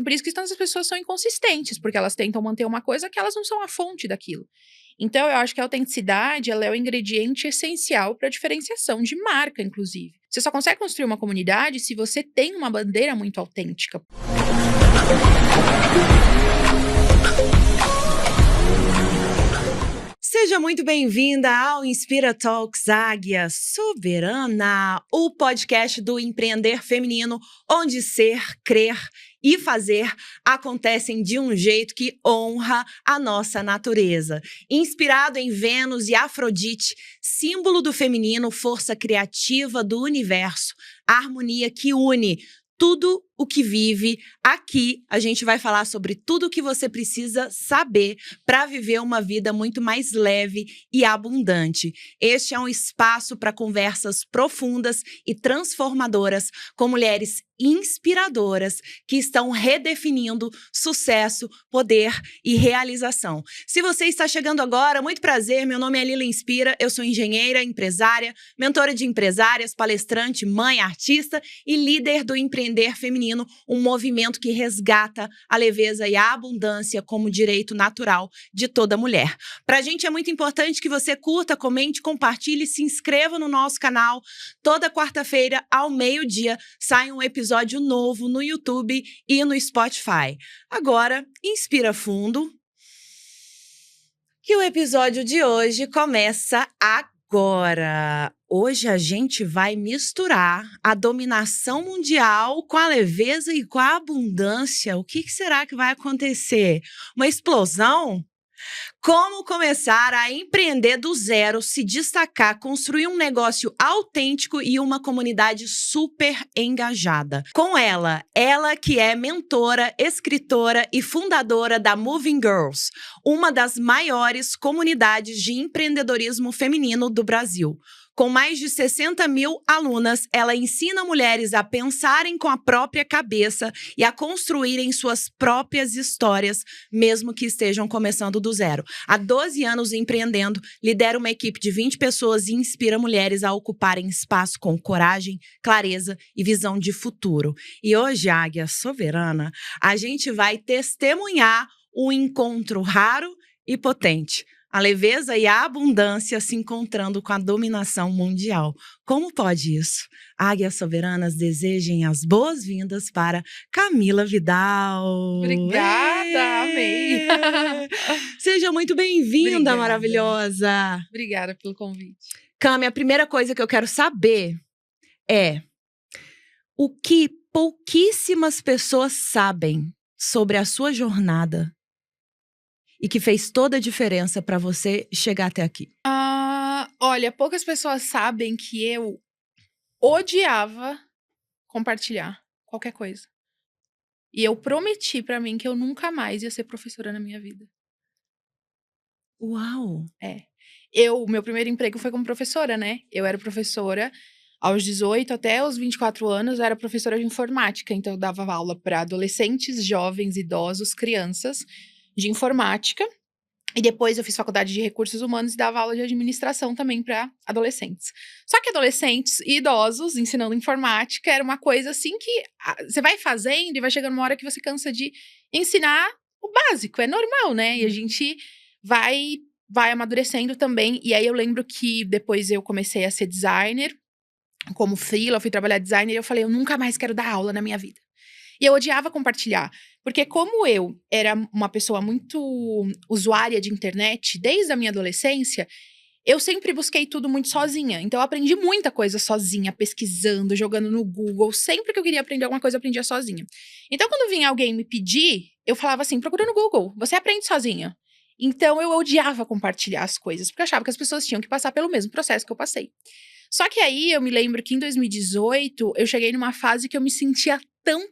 por isso que tantas pessoas são inconsistentes, porque elas tentam manter uma coisa que elas não são a fonte daquilo. Então, eu acho que a autenticidade, ela é o ingrediente essencial para a diferenciação de marca, inclusive. Você só consegue construir uma comunidade se você tem uma bandeira muito autêntica. Seja muito bem-vinda ao Inspira Talks Águia Soberana, o podcast do empreender feminino, onde ser, crer e fazer acontecem de um jeito que honra a nossa natureza. Inspirado em Vênus e Afrodite, símbolo do feminino, força criativa do universo, harmonia que une tudo o que vive. Aqui a gente vai falar sobre tudo o que você precisa saber para viver uma vida muito mais leve e abundante. Este é um espaço para conversas profundas e transformadoras com mulheres inspiradoras que estão redefinindo sucesso, poder e realização. Se você está chegando agora, muito prazer, meu nome é Lila Inspira, eu sou engenheira, empresária, mentora de empresárias, palestrante, mãe, artista e líder do Empreender Feminino, um movimento que resgata a leveza e a abundância como direito natural de toda mulher. Pra gente é muito importante que você curta, comente, compartilhe, se inscreva no nosso canal. Toda quarta-feira, ao meio-dia, sai um episódio novo no YouTube e no Spotify. Agora, inspira fundo, que o episódio de hoje começa agora. Hoje a gente vai misturar a dominação mundial com a leveza e com a abundância. O que será que vai acontecer? Uma explosão? Como começar a empreender do zero, se destacar, construir um negócio autêntico e uma comunidade super engajada. Com ela que é mentora, escritora e fundadora da Moving Girls, uma das maiores comunidades de empreendedorismo feminino do Brasil. Com mais de 60 mil alunas, ela ensina mulheres a pensarem com a própria cabeça e a construírem suas próprias histórias, mesmo que estejam começando do zero. Há 12 anos empreendendo, lidera uma equipe de 20 pessoas e inspira mulheres a ocuparem espaço com coragem, clareza e visão de futuro. E hoje, Águia Soberana, a gente vai testemunhar um encontro raro e potente. A leveza e a abundância se encontrando com a dominação mundial. Como pode isso? Águias Soberanas desejem as boas-vindas para Camila Vidal. Obrigada, amei. Seja muito bem-vinda, maravilhosa. Obrigada pelo convite. Cami, a primeira coisa que eu quero saber é o que pouquíssimas pessoas sabem sobre a sua jornada e que fez toda a diferença para você chegar até aqui? Olha, poucas pessoas sabem que eu odiava compartilhar qualquer coisa. E eu prometi pra mim que eu nunca mais ia ser professora na minha vida. Uau! Meu primeiro emprego foi como professora, né? Eu era professora aos 18 até os 24 anos, eu era professora de informática. Então, eu dava aula para adolescentes, jovens, idosos, crianças de informática. E depois eu fiz faculdade de recursos humanos e dava aula de administração também para adolescentes. Só que adolescentes e idosos ensinando informática era uma coisa assim que você vai fazendo e vai chegando uma hora que você cansa de ensinar o básico, é normal, né? E a gente vai amadurecendo também. E aí eu lembro que depois eu comecei a ser designer, como freela, eu fui trabalhar designer e eu falei, eu nunca mais quero dar aula na minha vida. E eu odiava compartilhar, porque como eu era uma pessoa muito usuária de internet, desde a minha adolescência, eu sempre busquei tudo muito sozinha. Então, eu aprendi muita coisa sozinha, pesquisando, jogando no Google. Sempre que eu queria aprender alguma coisa, eu aprendia sozinha. Então, quando vinha alguém me pedir, eu falava assim, procura no Google, você aprende sozinha. Então, eu odiava compartilhar as coisas, porque eu achava que as pessoas tinham que passar pelo mesmo processo que eu passei. Só que aí, eu me lembro que em 2018, eu cheguei numa fase que eu me sentia tão,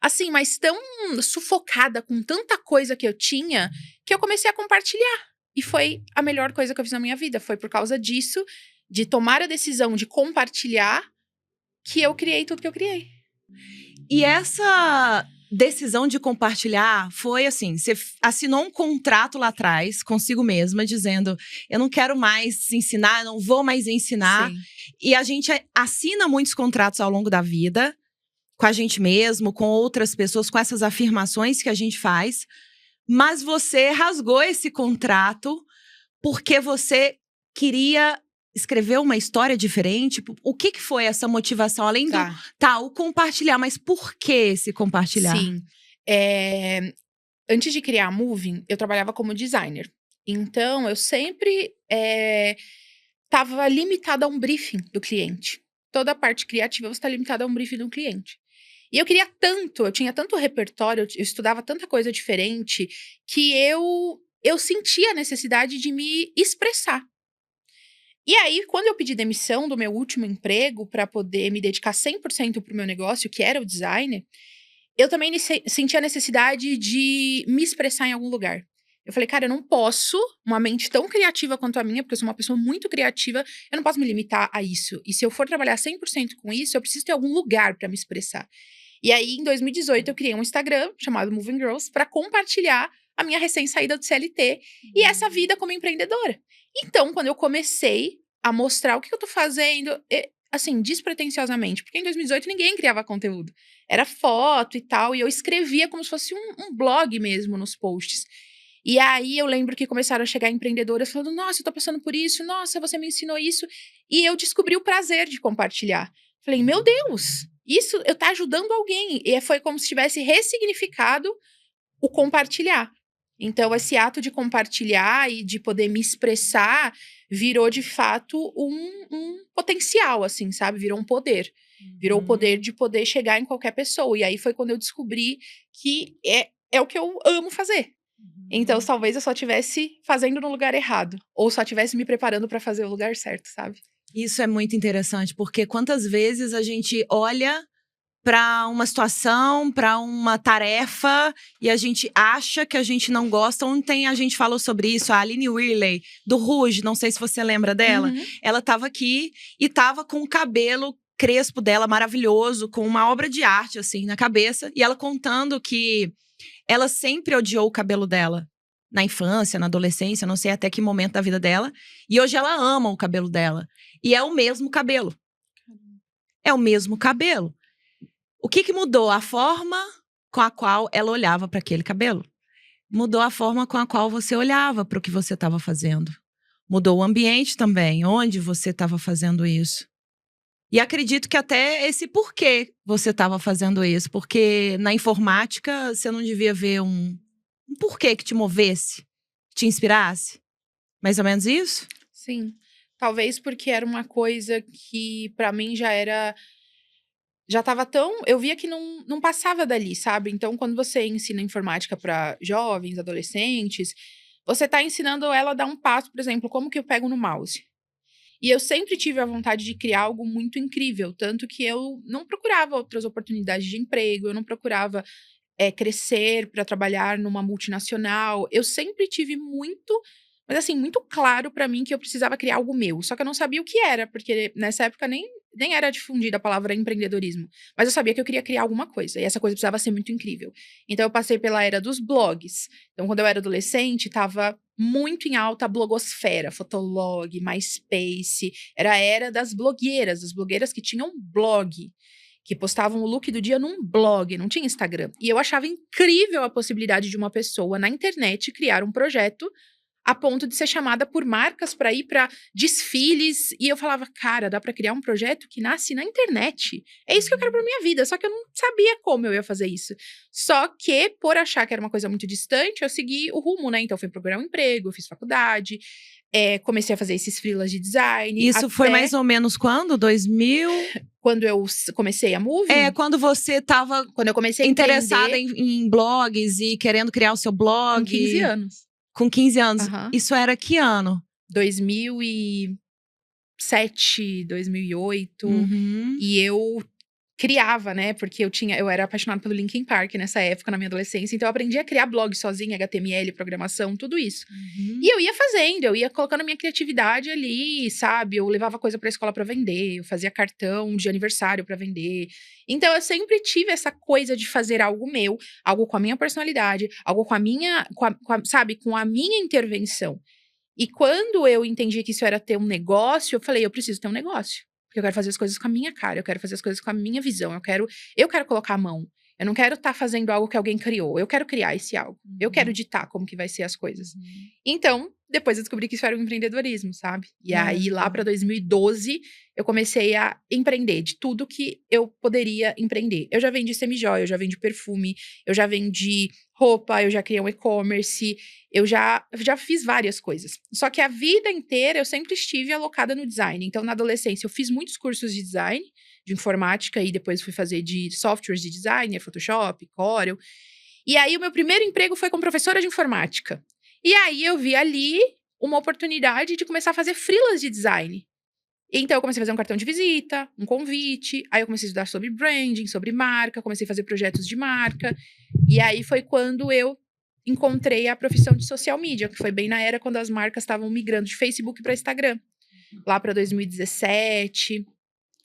assim, mas tão sufocada com tanta coisa que eu tinha, que eu comecei a compartilhar. E foi a melhor coisa que eu fiz na minha vida. Foi por causa disso, de tomar a decisão de compartilhar, que eu criei tudo que eu criei. E essa decisão de compartilhar foi assim, você assinou um contrato lá atrás consigo mesma, dizendo, eu não quero mais ensinar, eu não vou mais ensinar. Sim. E a gente assina muitos contratos ao longo da vida, com a gente mesmo, com outras pessoas, com essas afirmações que a gente faz. Mas você rasgou esse contrato porque você queria escrever uma história diferente? O que foi essa motivação? Além do… Tá, o compartilhar. Mas por que esse compartilhar? Sim. Antes de criar a Moving, eu trabalhava como designer. Então, eu sempre estava limitada a um briefing do cliente. Toda a parte criativa você está limitada a um briefing do cliente. E eu queria tanto, eu tinha tanto repertório, eu estudava tanta coisa diferente, que eu sentia a necessidade de me expressar. E aí, quando eu pedi demissão do meu último emprego para poder me dedicar 100% para o meu negócio, que era o design, eu também senti a necessidade de me expressar em algum lugar. Eu falei, cara, eu não posso, uma mente tão criativa quanto a minha, porque eu sou uma pessoa muito criativa, eu não posso me limitar a isso. E se eu for trabalhar 100% com isso, eu preciso ter algum lugar para me expressar. E aí, em 2018, eu criei um Instagram chamado Moving Girls para compartilhar a minha recém-saída do CLT e essa vida como empreendedora. Então, quando eu comecei a mostrar o que eu tô fazendo, assim, despretensiosamente, porque em 2018 ninguém criava conteúdo. Era foto e tal, e eu escrevia como se fosse um blog mesmo nos posts. E aí, eu lembro que começaram a chegar empreendedoras falando, nossa, eu tô passando por isso, nossa, você me ensinou isso. E eu descobri o prazer de compartilhar. Falei, meu Deus, isso eu tá ajudando alguém. E foi como se tivesse ressignificado o compartilhar. Então, esse ato de compartilhar e de poder me expressar virou, de fato, um potencial, assim, sabe? Virou um poder. Virou o poder de poder chegar em qualquer pessoa. E aí foi quando eu descobri que é o que eu amo fazer. Então, talvez eu só estivesse fazendo no lugar errado. Ou só estivesse me preparando para fazer o lugar certo, sabe? Isso é muito interessante, porque quantas vezes a gente olha para uma situação, para uma tarefa, e a gente acha que a gente não gosta. Ontem a gente falou sobre isso, a Aline Whirley, do Rouge, não sei se você lembra dela. Uhum. Ela estava aqui e estava com o cabelo crespo dela, maravilhoso, com uma obra de arte, assim, na cabeça. E ela contando que ela sempre odiou o cabelo dela. Na infância, na adolescência, não sei até que momento da vida dela. E hoje ela ama o cabelo dela. E é o mesmo cabelo. É o mesmo cabelo. O que mudou? A forma com a qual ela olhava para aquele cabelo. Mudou a forma com a qual você olhava para o que você estava fazendo. Mudou o ambiente também, onde você estava fazendo isso. E acredito que até esse porquê você estava fazendo isso. Porque na informática você não devia ver um porquê que te movesse, que te inspirasse. Mais ou menos isso? Sim. Talvez porque era uma coisa que para mim já tava tão… Eu via que não passava dali, sabe? Então, quando você ensina informática para jovens, adolescentes, você tá ensinando ela a dar um passo, por exemplo, como que eu pego no mouse. E eu sempre tive a vontade de criar algo muito incrível, tanto que eu não procurava outras oportunidades de emprego, eu não procurava crescer para trabalhar numa multinacional. Eu sempre tive mas assim, muito claro para mim que eu precisava criar algo meu. Só que eu não sabia o que era, porque nessa época nem era difundida a palavra empreendedorismo. Mas eu sabia que eu queria criar alguma coisa, e essa coisa precisava ser muito incrível. Então eu passei pela era dos blogs. Então quando eu era adolescente, estava muito em alta a blogosfera, Fotolog, MySpace. Era a era das blogueiras que tinham blog, que postavam o look do dia num blog, não tinha Instagram. E eu achava incrível a possibilidade de uma pessoa na internet criar um projeto a ponto de ser chamada por marcas para ir para desfiles. E eu falava, cara, dá para criar um projeto que nasce na internet. É isso que eu quero para minha vida. Só que eu não sabia como eu ia fazer isso. Só que, por achar que era uma coisa muito distante, eu segui o rumo, né? Então, fui procurar um emprego, eu fiz faculdade, comecei a fazer esses freelas de design. Isso foi mais ou menos quando? 2000? Quando eu comecei a Moving? Quando você estava quando eu comecei a interessada em blogs e querendo criar o seu blog. Com 15 anos. Com 15 anos. Uhum. Isso era que ano? 2007, 2008. Uhum. E eu criava, né? Porque eu era apaixonada pelo Linkin Park nessa época, na minha adolescência. Então eu aprendi a criar blog sozinha, HTML, programação, tudo isso. Uhum. E eu ia fazendo, eu ia colocando a minha criatividade ali, sabe? Eu levava coisa pra escola pra vender, eu fazia cartão de aniversário pra vender. Então eu sempre tive essa coisa de fazer algo meu, algo com a minha personalidade, algo com a minha, sabe? Com a minha intervenção. E quando eu entendi que isso era ter um negócio, eu falei, eu preciso ter um negócio. Porque eu quero fazer as coisas com a minha cara, eu quero fazer as coisas com a minha visão, eu quero colocar a mão. Eu não quero estar fazendo algo que alguém criou, eu quero criar esse algo. Eu quero ditar como que vai ser as coisas. Então, depois eu descobri que isso era um empreendedorismo, sabe? E aí, lá pra 2012, eu comecei a empreender de tudo que eu poderia empreender. Eu já vendi semijoia, eu já vendi perfume, eu já vendi roupa, eu já criei um e-commerce, eu já fiz várias coisas. Só que a vida inteira eu sempre estive alocada no design. Então, na adolescência, eu fiz muitos cursos de design, de informática, e depois fui fazer de softwares de design, Photoshop, Corel. E aí, o meu primeiro emprego foi como professora de informática. E aí, eu vi ali uma oportunidade de começar a fazer freelas de design. Então, eu comecei a fazer um cartão de visita, um convite. Aí, eu comecei a estudar sobre branding, sobre marca. Comecei a fazer projetos de marca. E aí, foi quando eu encontrei a profissão de social media, que foi bem na era quando as marcas estavam migrando de Facebook para Instagram. Lá para 2017,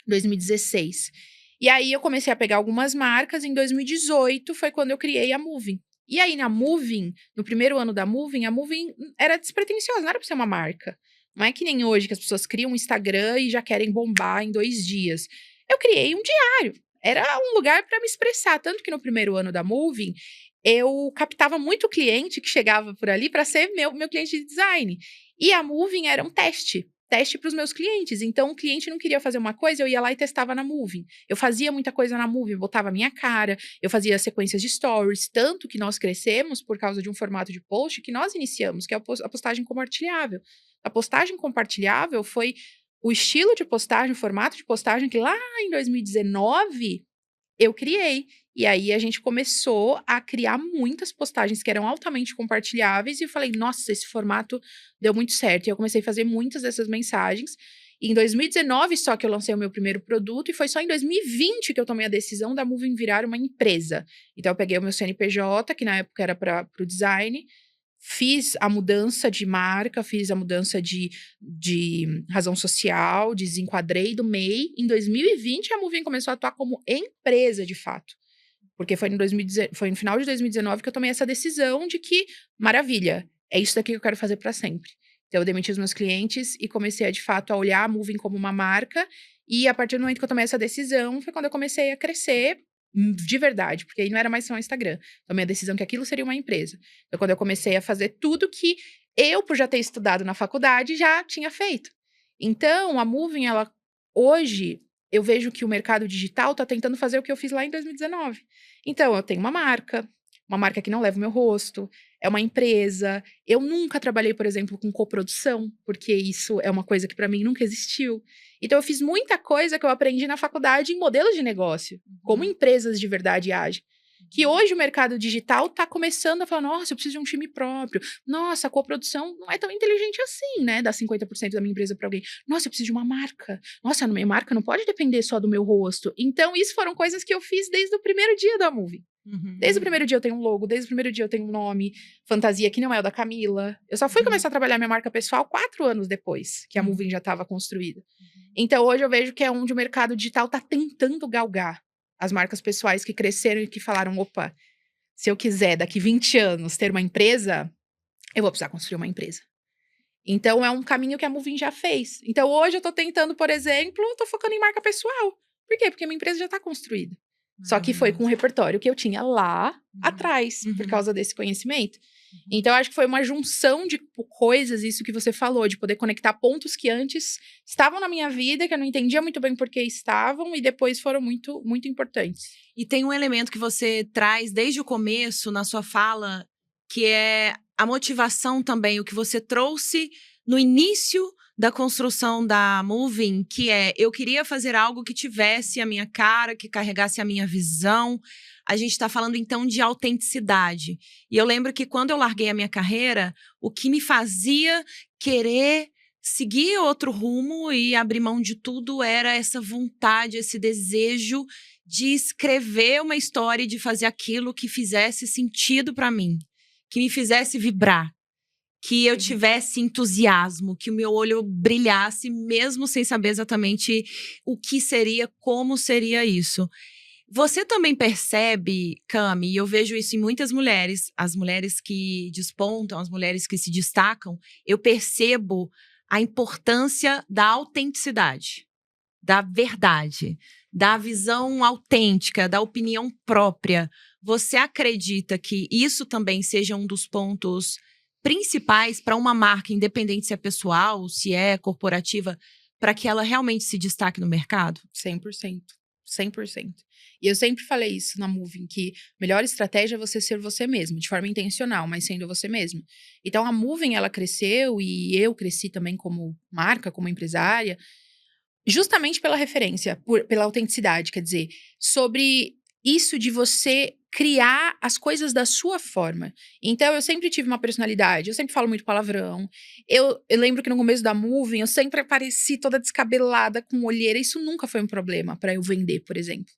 2016. E aí, eu comecei a pegar algumas marcas. Em 2018, foi quando eu criei a Moving. E aí, na Moving, no primeiro ano da Moving, a Moving era despretensiosa, não era pra ser uma marca. Não é que nem hoje, que as pessoas criam um Instagram e já querem bombar em 2 dias. Eu criei um diário. Era um lugar para me expressar. Tanto que no primeiro ano da Moving, eu captava muito cliente que chegava por ali para ser meu cliente de design. E a Moving era um teste para os meus clientes. Então, o cliente não queria fazer uma coisa, eu ia lá e testava na Moving. Eu fazia muita coisa na Moving, botava a minha cara, eu fazia sequências de stories, tanto que nós crescemos por causa de um formato de post que nós iniciamos, que é a postagem compartilhável. A postagem compartilhável foi o estilo de postagem, o formato de postagem que lá em 2019 eu criei. E aí a gente começou a criar muitas postagens que eram altamente compartilháveis e eu falei, nossa, esse formato deu muito certo. E eu comecei a fazer muitas dessas mensagens. E em 2019 só que eu lancei o meu primeiro produto e foi só em 2020 que eu tomei a decisão da Moving virar uma empresa. Então eu peguei o meu CNPJ, que na época era para o design, fiz a mudança de marca, fiz a mudança de razão social, desenquadrei do MEI. Em 2020, a Moving começou a atuar como empresa, de fato. Porque foi no final de 2019 que eu tomei essa decisão de que, maravilha, é isso daqui que eu quero fazer para sempre. Então, eu demiti os meus clientes e comecei, de fato, a olhar a Moving como uma marca. E, a partir do momento que eu tomei essa decisão, foi quando eu comecei a crescer de verdade, porque aí não era mais só um Instagram. Tomei a decisão que aquilo seria uma empresa. Então, quando eu comecei a fazer tudo que eu, por já ter estudado na faculdade, já tinha feito. Então, a Moving, ela, hoje, eu vejo que o mercado digital está tentando fazer o que eu fiz lá em 2019. Então, eu tenho uma marca que não leva o meu rosto, é uma empresa. Eu nunca trabalhei, por exemplo, com coprodução, porque isso é uma coisa que para mim nunca existiu. Então, eu fiz muita coisa que eu aprendi na faculdade em modelos de negócio, como empresas de verdade agem. Que hoje o mercado digital está começando a falar, nossa, eu preciso de um time próprio. Nossa, a coprodução não é tão inteligente assim, né? Dar 50% da minha empresa para alguém. Nossa, eu preciso de uma marca. Nossa, a minha marca não pode depender só do meu rosto. Então, isso foram coisas que eu fiz desde o primeiro dia da Moving. Desde o primeiro dia eu tenho um logo, desde o primeiro dia eu tenho um nome, fantasia que não é o da Camila. Eu só fui começar a trabalhar minha marca pessoal 4 anos depois que a Moving já estava construída. Então, hoje eu vejo que é onde o mercado digital está tentando galgar. As marcas pessoais que cresceram e que falaram, opa, se eu quiser daqui 20 anos ter uma empresa, eu vou precisar construir uma empresa. Então, é um caminho que a Moving já fez. Então, hoje eu tô tentando, por exemplo, tô focando em marca pessoal. Por quê? Porque minha empresa já tá construída. Só que foi com o repertório que eu tinha lá atrás, por causa desse conhecimento. Então, eu acho que foi uma junção de coisas, isso que você falou, de poder conectar pontos que antes estavam na minha vida, que eu não entendia muito bem por que estavam, e depois foram muito, muito importantes. E tem um elemento que você traz desde o começo, na sua fala, que é a motivação também, o que você trouxe no início da construção da Moving, que é, eu queria fazer algo que tivesse a minha cara, que carregasse a minha visão. A gente está falando, então, de autenticidade. E eu lembro que quando eu larguei a minha carreira, o que me fazia querer seguir outro rumo e abrir mão de tudo era essa vontade, esse desejo de escrever uma história e de fazer aquilo que fizesse sentido para mim, que me fizesse vibrar, que eu tivesse entusiasmo, que o meu olho brilhasse, mesmo sem saber exatamente o que seria, como seria isso. Você também percebe, Cami, e eu vejo isso em muitas mulheres, as mulheres que despontam, as mulheres que se destacam, eu percebo a importância da autenticidade. da verdade, da visão autêntica, da opinião própria, você acredita que isso também seja um dos pontos principais para uma marca, independente se é pessoal, se é corporativa, para que ela realmente se destaque no mercado? 100%. 100%. E eu sempre falei isso na Moving, que a melhor estratégia é você ser você mesmo, de forma intencional, mas sendo você mesmo. Então, a Moving, ela cresceu e eu cresci também como marca, como empresária, justamente pela referência, pela autenticidade, quer dizer, sobre isso de você criar as coisas da sua forma. Então, eu sempre tive uma personalidade, eu sempre falo muito palavrão. Eu lembro que no começo da Moving, eu sempre apareci toda descabelada, com olheira. Isso nunca foi um problema para eu vender, por exemplo.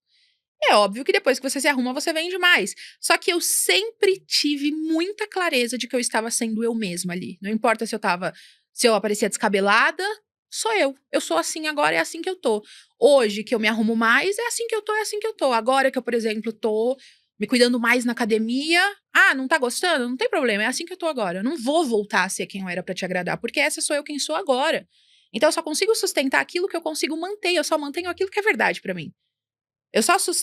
É óbvio que depois que você se arruma, você vende mais. Só que eu sempre tive muita clareza de que eu estava sendo eu mesma ali. Não importa se eu aparecia descabelada, sou eu. Eu sou assim agora, é assim que eu tô. Hoje que eu me arrumo mais, é assim que eu tô, é assim que eu tô. Agora que eu, por exemplo, tô me cuidando mais na academia, não tá gostando? Não tem problema, é assim que eu tô agora. Eu não vou voltar a ser quem eu era pra te agradar, porque essa sou eu quem sou agora. Então eu só consigo sustentar aquilo que eu consigo manter, eu só mantenho aquilo que é verdade pra mim.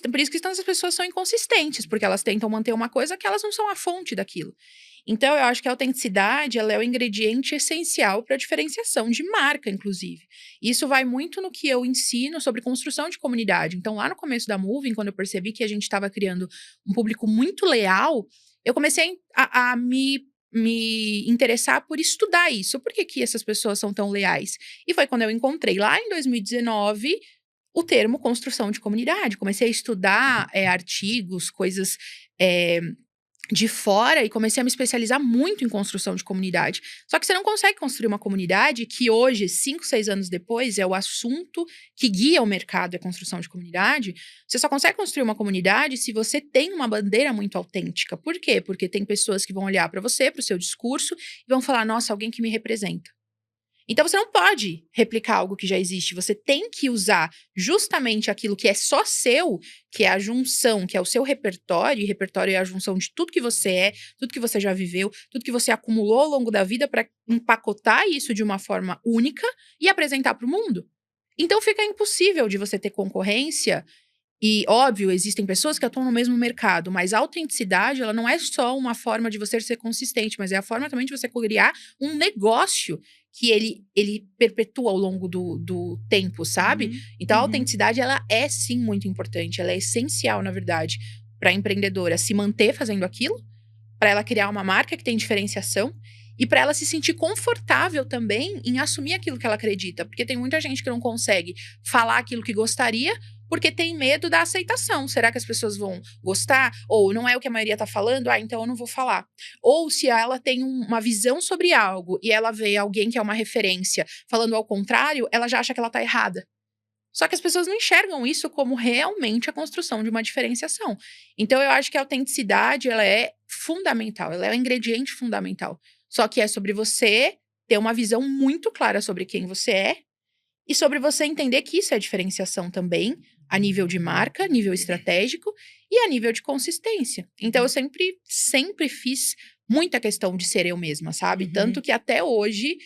Por isso que tantas pessoas são inconsistentes, porque elas tentam manter uma coisa que elas não são a fonte daquilo. Então, eu acho que a autenticidade, ela é o ingrediente essencial para a diferenciação de marca, inclusive. Isso vai muito no que eu ensino sobre construção de comunidade. Então, lá no começo da Moving, quando eu percebi que a gente estava criando um público muito leal, eu comecei a me interessar por estudar isso. Por que essas pessoas são tão leais? E foi quando eu encontrei, lá em 2019, o termo construção de comunidade. Comecei a estudar artigos, coisas de fora e comecei a me especializar muito em construção de comunidade. Só que você não consegue construir uma comunidade que hoje, 5, 6 anos depois, é o assunto que guia o mercado, é a construção de comunidade. Você só consegue construir uma comunidade se você tem uma bandeira muito autêntica. Por quê? Porque tem pessoas que vão olhar para você, para o seu discurso, e vão falar, nossa, alguém que me representa. Então, você não pode replicar algo que já existe. Você tem que usar justamente aquilo que é só seu, que é a junção, que é o seu repertório. E repertório é a junção de tudo que você é, tudo que você já viveu, tudo que você acumulou ao longo da vida para empacotar isso de uma forma única e apresentar para o mundo. Então, fica impossível de você ter concorrência. E, óbvio, existem pessoas que atuam no mesmo mercado, mas a autenticidade, ela não é só uma forma de você ser consistente, mas é a forma também de você criar um negócio que ele perpetua ao longo do tempo, sabe? Então, a autenticidade, ela é, sim, muito importante. Ela é essencial, na verdade, para a empreendedora se manter fazendo aquilo, para ela criar uma marca que tem diferenciação e para ela se sentir confortável também em assumir aquilo que ela acredita. Porque tem muita gente que não consegue falar aquilo que gostaria porque tem medo da aceitação. Será que as pessoas vão gostar? Ou não é o que a maioria tá falando? Então eu não vou falar. Ou se ela tem uma visão sobre algo e ela vê alguém que é uma referência falando ao contrário, ela já acha que ela tá errada. Só que as pessoas não enxergam isso como realmente a construção de uma diferenciação. Então eu acho que a autenticidade, ela é fundamental, ela é um ingrediente fundamental. Só que é sobre você ter uma visão muito clara sobre quem você é e sobre você entender que isso é diferenciação também, a nível de marca, nível estratégico e a nível de consistência. Então, eu sempre fiz muita questão de ser eu mesma, sabe? Tanto que até hoje,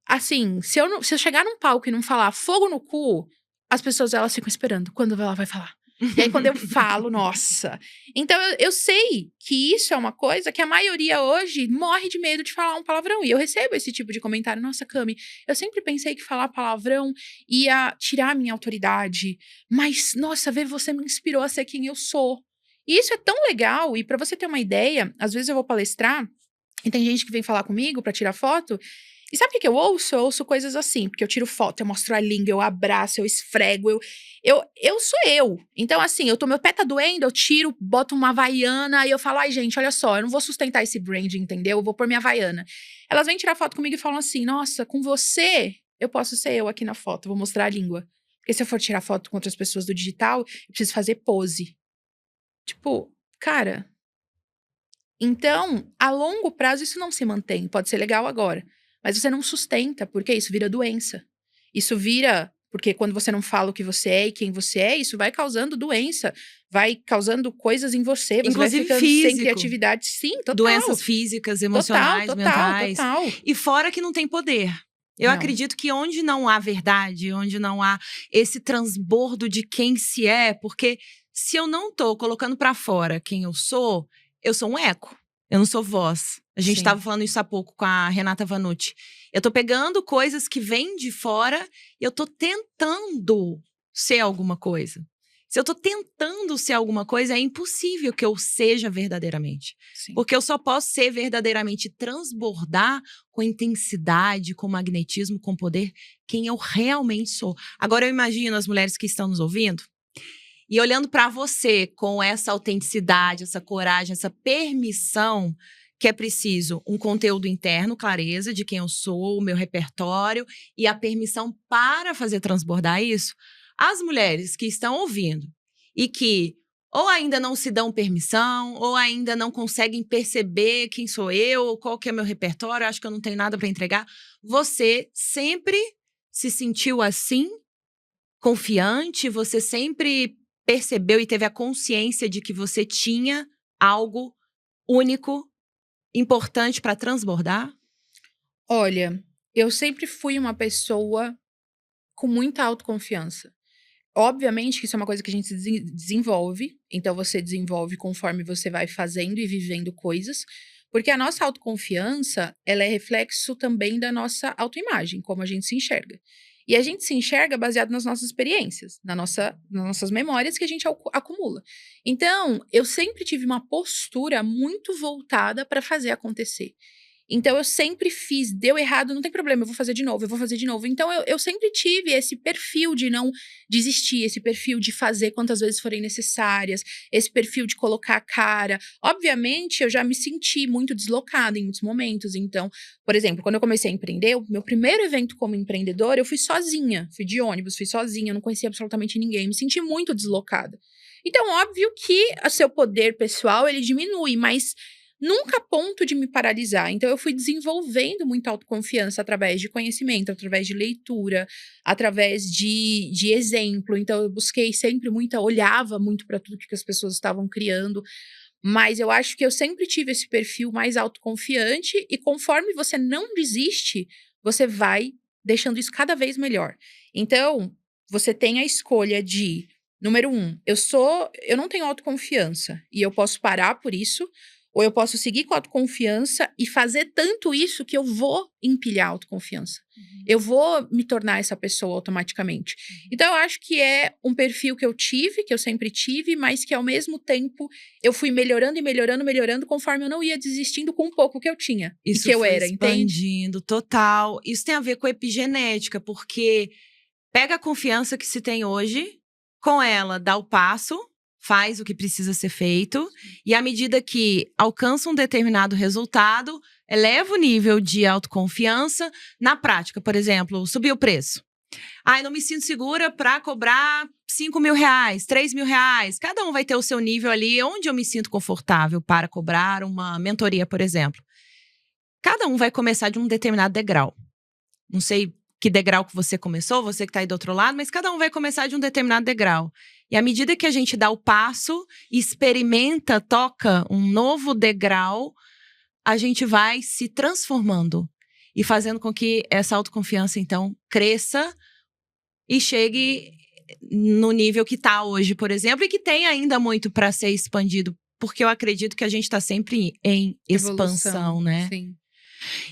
assim, se eu chegar num palco e não falar fogo no cu, as pessoas, elas ficam esperando quando ela vai falar. E aí, quando eu falo, nossa. Então, eu sei que isso é uma coisa que a maioria hoje morre de medo de falar um palavrão. E eu recebo esse tipo de comentário. Nossa, Cami, eu sempre pensei que falar palavrão ia tirar a minha autoridade. Mas, nossa, ver você me inspirou a ser quem eu sou. E isso é tão legal. E para você ter uma ideia, às vezes eu vou palestrar e tem gente que vem falar comigo para tirar foto. E sabe o que eu ouço? Eu ouço coisas assim, porque eu tiro foto, eu mostro a língua, eu abraço, eu esfrego, eu sou eu. Então, assim, meu pé tá doendo, eu tiro, boto uma havaiana e eu falo, ai, gente, olha só, eu não vou sustentar esse brand, entendeu? Eu vou pôr minha havaiana. Elas vêm tirar foto comigo e falam assim, nossa, com você, eu posso ser eu aqui na foto, vou mostrar a língua. Porque se eu for tirar foto com outras pessoas do digital, eu preciso fazer pose. Tipo, cara... Então, a longo prazo, isso não se mantém. Pode ser legal agora. Mas você não sustenta, porque isso vira doença. Isso vira... Porque quando você não fala o que você é e quem você é, isso vai causando doença. Vai causando coisas em você. Você inclusive vai ficando físico. Sem criatividade. Sim, total. Doenças físicas, emocionais, mentais. Total. E fora que não tem poder. Eu Não. acredito que onde não há verdade, onde não há esse transbordo de quem se é, porque se eu não tô colocando pra fora quem eu sou um eco. Eu não sou voz. A gente Sim. estava falando isso há pouco com a Renata Vanucci. Eu tô pegando coisas que vêm de fora e eu tô tentando ser alguma coisa. Se eu tô tentando ser alguma coisa, é impossível que eu seja verdadeiramente. Sim. Porque eu só posso ser verdadeiramente transbordar com intensidade, com magnetismo, com poder, quem eu realmente sou. Agora eu imagino as mulheres que estão nos ouvindo e olhando pra você com essa autenticidade, essa coragem, essa permissão que é preciso um conteúdo interno, clareza de quem eu sou, o meu repertório e a permissão para fazer transbordar isso. As mulheres que estão ouvindo e que ou ainda não se dão permissão, ou ainda não conseguem perceber quem sou eu, ou qual que é meu repertório, acho que eu não tenho nada para entregar. Você sempre se sentiu assim, confiante? Você sempre percebeu e teve a consciência de que você tinha algo único, importante para transbordar? Olha, eu sempre fui uma pessoa com muita autoconfiança. Obviamente que isso é uma coisa que a gente desenvolve, então você desenvolve conforme você vai fazendo e vivendo coisas, porque a nossa autoconfiança, ela é reflexo também da nossa autoimagem, como a gente se enxerga. E a gente se enxerga baseado nas nossas experiências, nas nossas memórias que a gente acumula. Então, eu sempre tive uma postura muito voltada para fazer acontecer. Então, eu sempre fiz, deu errado, não tem problema, eu vou fazer de novo, eu vou fazer de novo. Então, eu sempre tive esse perfil de não desistir, esse perfil de fazer quantas vezes forem necessárias, esse perfil de colocar a cara. Obviamente, eu já me senti muito deslocada em muitos momentos. Então, por exemplo, quando eu comecei a empreender, o meu primeiro evento como empreendedora, eu fui sozinha, fui de ônibus, fui sozinha, não conhecia absolutamente ninguém, me senti muito deslocada. Então, óbvio que o seu poder pessoal, ele diminui, mas nunca a ponto de me paralisar. Então, eu fui desenvolvendo muita autoconfiança através de conhecimento, através de leitura, através de exemplo. Então, eu busquei sempre olhava muito para tudo que as pessoas estavam criando. Mas eu acho que eu sempre tive esse perfil mais autoconfiante e conforme você não desiste, você vai deixando isso cada vez melhor. Então, você tem a escolha de, número 1, eu não tenho autoconfiança e eu posso parar por isso, ou eu posso seguir com autoconfiança e fazer tanto isso que eu vou empilhar a autoconfiança. Eu vou me tornar essa pessoa automaticamente. Então, eu acho que é um perfil que eu tive, que eu sempre tive, mas que ao mesmo tempo eu fui melhorando e melhorando, melhorando, conforme eu não ia desistindo com um pouco que eu tinha. Isso e que eu foi era, entende? expandindo, total. Isso tem a ver com epigenética, porque pega a confiança que se tem hoje, com ela dá o passo, faz o que precisa ser feito, e à medida que alcança um determinado resultado, eleva o nível de autoconfiança. Na prática, por exemplo, subiu o preço. Ai, não me sinto segura para cobrar 5 mil reais, 3 mil reais. Cada um vai ter o seu nível ali, onde eu me sinto confortável para cobrar uma mentoria, por exemplo. Cada um vai começar de um determinado degrau. Não sei que degrau que você começou, você que está aí do outro lado, mas cada um vai começar de um determinado degrau. E à medida que a gente dá o passo, experimenta, toca um novo degrau, a gente vai se transformando e fazendo com que essa autoconfiança, então, cresça e chegue no nível que está hoje, por exemplo, e que tem ainda muito para ser expandido, porque eu acredito que a gente está sempre em expansão, Evolução, né? Sim.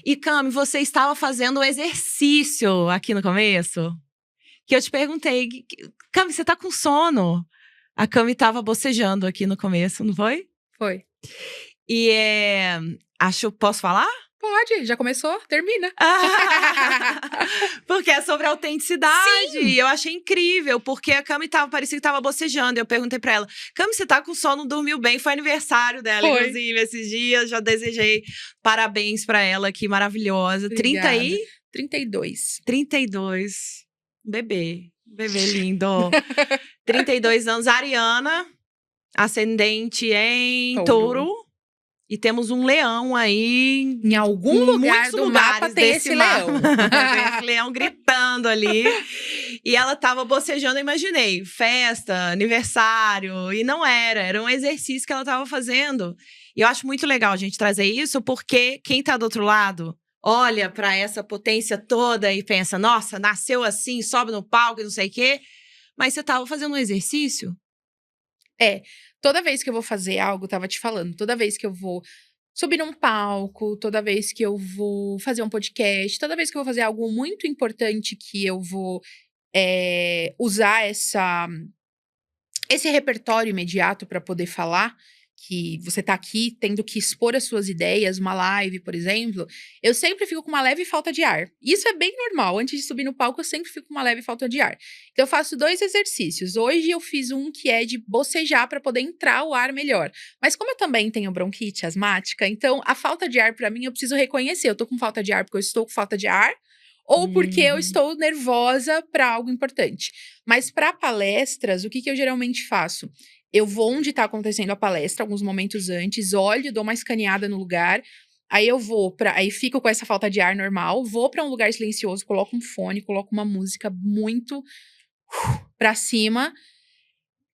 E, Cami, você estava fazendo um exercício aqui no começo, que eu te perguntei, Cami, você tá com sono? A Cami estava bocejando aqui no começo, não foi? Foi. E posso falar? Pode, já começou? Termina. Porque é sobre autenticidade. Sim. E eu achei incrível, porque a Cami parecia que tava bocejando. Eu perguntei pra ela, Cami, você tá com sono, dormiu bem? Foi aniversário dela, Foi. inclusive, esses dias. Já desejei parabéns pra ela, que maravilhosa. Obrigada. 30 e? 32. 32. Bebê lindo. 32 anos, Ariana, ascendente em touro. E temos um leão aí. Em algum lugar do mapa tem esse leão. Tem esse leão gritando ali. E ela tava bocejando, eu imaginei. Festa, aniversário. E não era um exercício que ela tava fazendo. E eu acho muito legal a gente trazer isso, porque quem tá do outro lado, olha para essa potência toda e pensa, nossa, nasceu assim, sobe no palco e não sei o quê. Mas você estava fazendo um exercício? Toda vez que eu vou fazer algo, tava te falando, toda vez que eu vou subir num palco, toda vez que eu vou fazer um podcast, toda vez que eu vou fazer algo muito importante que eu vou usar esse repertório imediato para poder falar, que você tá aqui tendo que expor as suas ideias, uma live, por exemplo, eu sempre fico com uma leve falta de ar. Isso é bem normal. Antes de subir no palco, eu sempre fico com uma leve falta de ar. Então, eu faço 2 exercícios. Hoje eu fiz um que é de bocejar para poder entrar o ar melhor. Mas como eu também tenho bronquite asmática, então a falta de ar para mim eu preciso reconhecer. Eu tô com falta de ar porque eu estou com falta de ar ou porque eu estou nervosa para algo importante. Mas para palestras, o que eu geralmente faço? Eu vou onde está acontecendo a palestra, alguns momentos antes, olho, dou uma escaneada no lugar, aí eu vou aí fico com essa falta de ar normal, vou para um lugar silencioso, coloco um fone, coloco uma música muito para cima,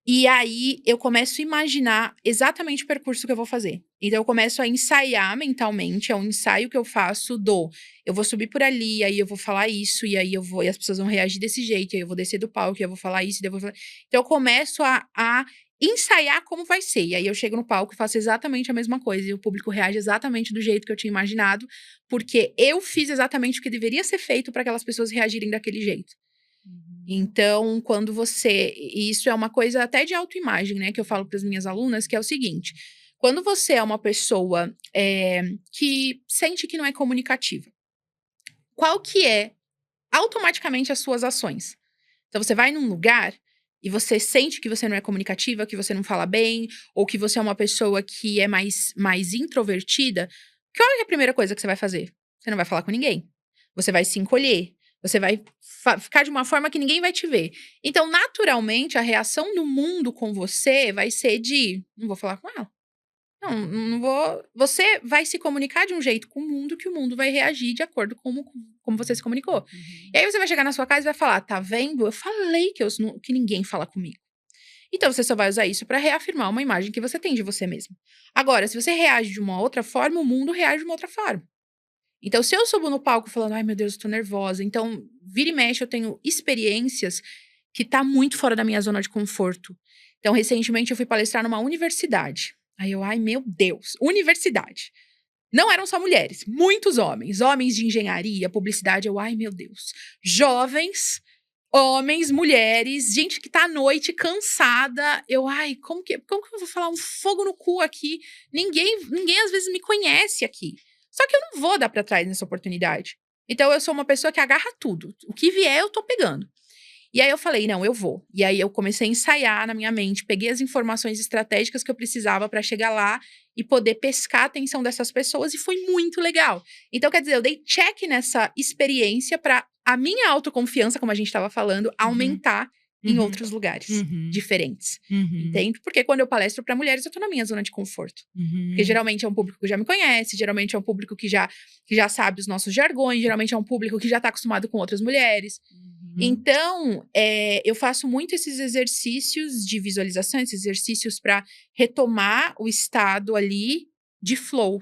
e aí eu começo a imaginar exatamente o percurso que eu vou fazer. Então eu começo a ensaiar mentalmente, é um ensaio que eu faço eu vou subir por ali, aí eu vou falar isso, e aí e as pessoas vão reagir desse jeito, e aí eu vou descer do palco, e eu vou falar isso, e depois Então eu começo a ensaiar como vai ser. E aí eu chego no palco e faço exatamente a mesma coisa, e o público reage exatamente do jeito que eu tinha imaginado, porque eu fiz exatamente o que deveria ser feito para aquelas pessoas reagirem daquele jeito. Então, quando e isso é uma coisa até de autoimagem, né, que eu falo para as minhas alunas, que é o seguinte: quando você é uma pessoa que sente que não é comunicativa, qual que é automaticamente as suas ações? Então, você vai num lugar e você sente que você não é comunicativa, que você não fala bem, ou que você é uma pessoa que é mais introvertida, qual é a primeira coisa que você vai fazer? Você não vai falar com ninguém. Você vai se encolher. Você vai ficar de uma forma que ninguém vai te ver. Então, naturalmente, a reação do mundo com você vai ser de: não vou falar com ela. Não vou. Você vai se comunicar de um jeito com o mundo que o mundo vai reagir de acordo com como você se comunicou. E aí você vai chegar na sua casa e vai falar: tá vendo? Eu falei que ninguém fala comigo. Então você só vai usar isso para reafirmar uma imagem que você tem de você mesmo. Agora, se você reage de uma outra forma, o mundo reage de uma outra forma. Então, se eu subo no palco falando: ai meu Deus, eu tô nervosa. Então, vira e mexe, eu tenho experiências que tá muito fora da minha zona de conforto. Então, recentemente eu fui palestrar numa universidade. Aí ai meu Deus, universidade. Não eram só mulheres, muitos homens de engenharia, publicidade, ai meu Deus. Jovens, homens, mulheres, gente que tá à noite cansada. Ai, como que eu vou falar um fogo no cu aqui? Ninguém às vezes me conhece aqui. Só que eu não vou dar pra trás nessa oportunidade. Então eu sou uma pessoa que agarra tudo. O que vier, eu tô pegando. E aí eu falei: não, eu vou. E aí eu comecei a ensaiar na minha mente, peguei as informações estratégicas que eu precisava para chegar lá e poder pescar a atenção dessas pessoas, e foi muito legal. Então, quer dizer, eu dei check nessa experiência para a minha autoconfiança, como a gente estava falando, aumentar em outros lugares diferentes. Entende? Porque quando eu palestro para mulheres, eu tô na minha zona de conforto. Porque geralmente é um público que já me conhece, geralmente é um público que já sabe os nossos jargões, geralmente é um público que já tá acostumado com outras mulheres. Então, eu faço muito esses exercícios de visualização, esses exercícios para retomar o estado ali de flow.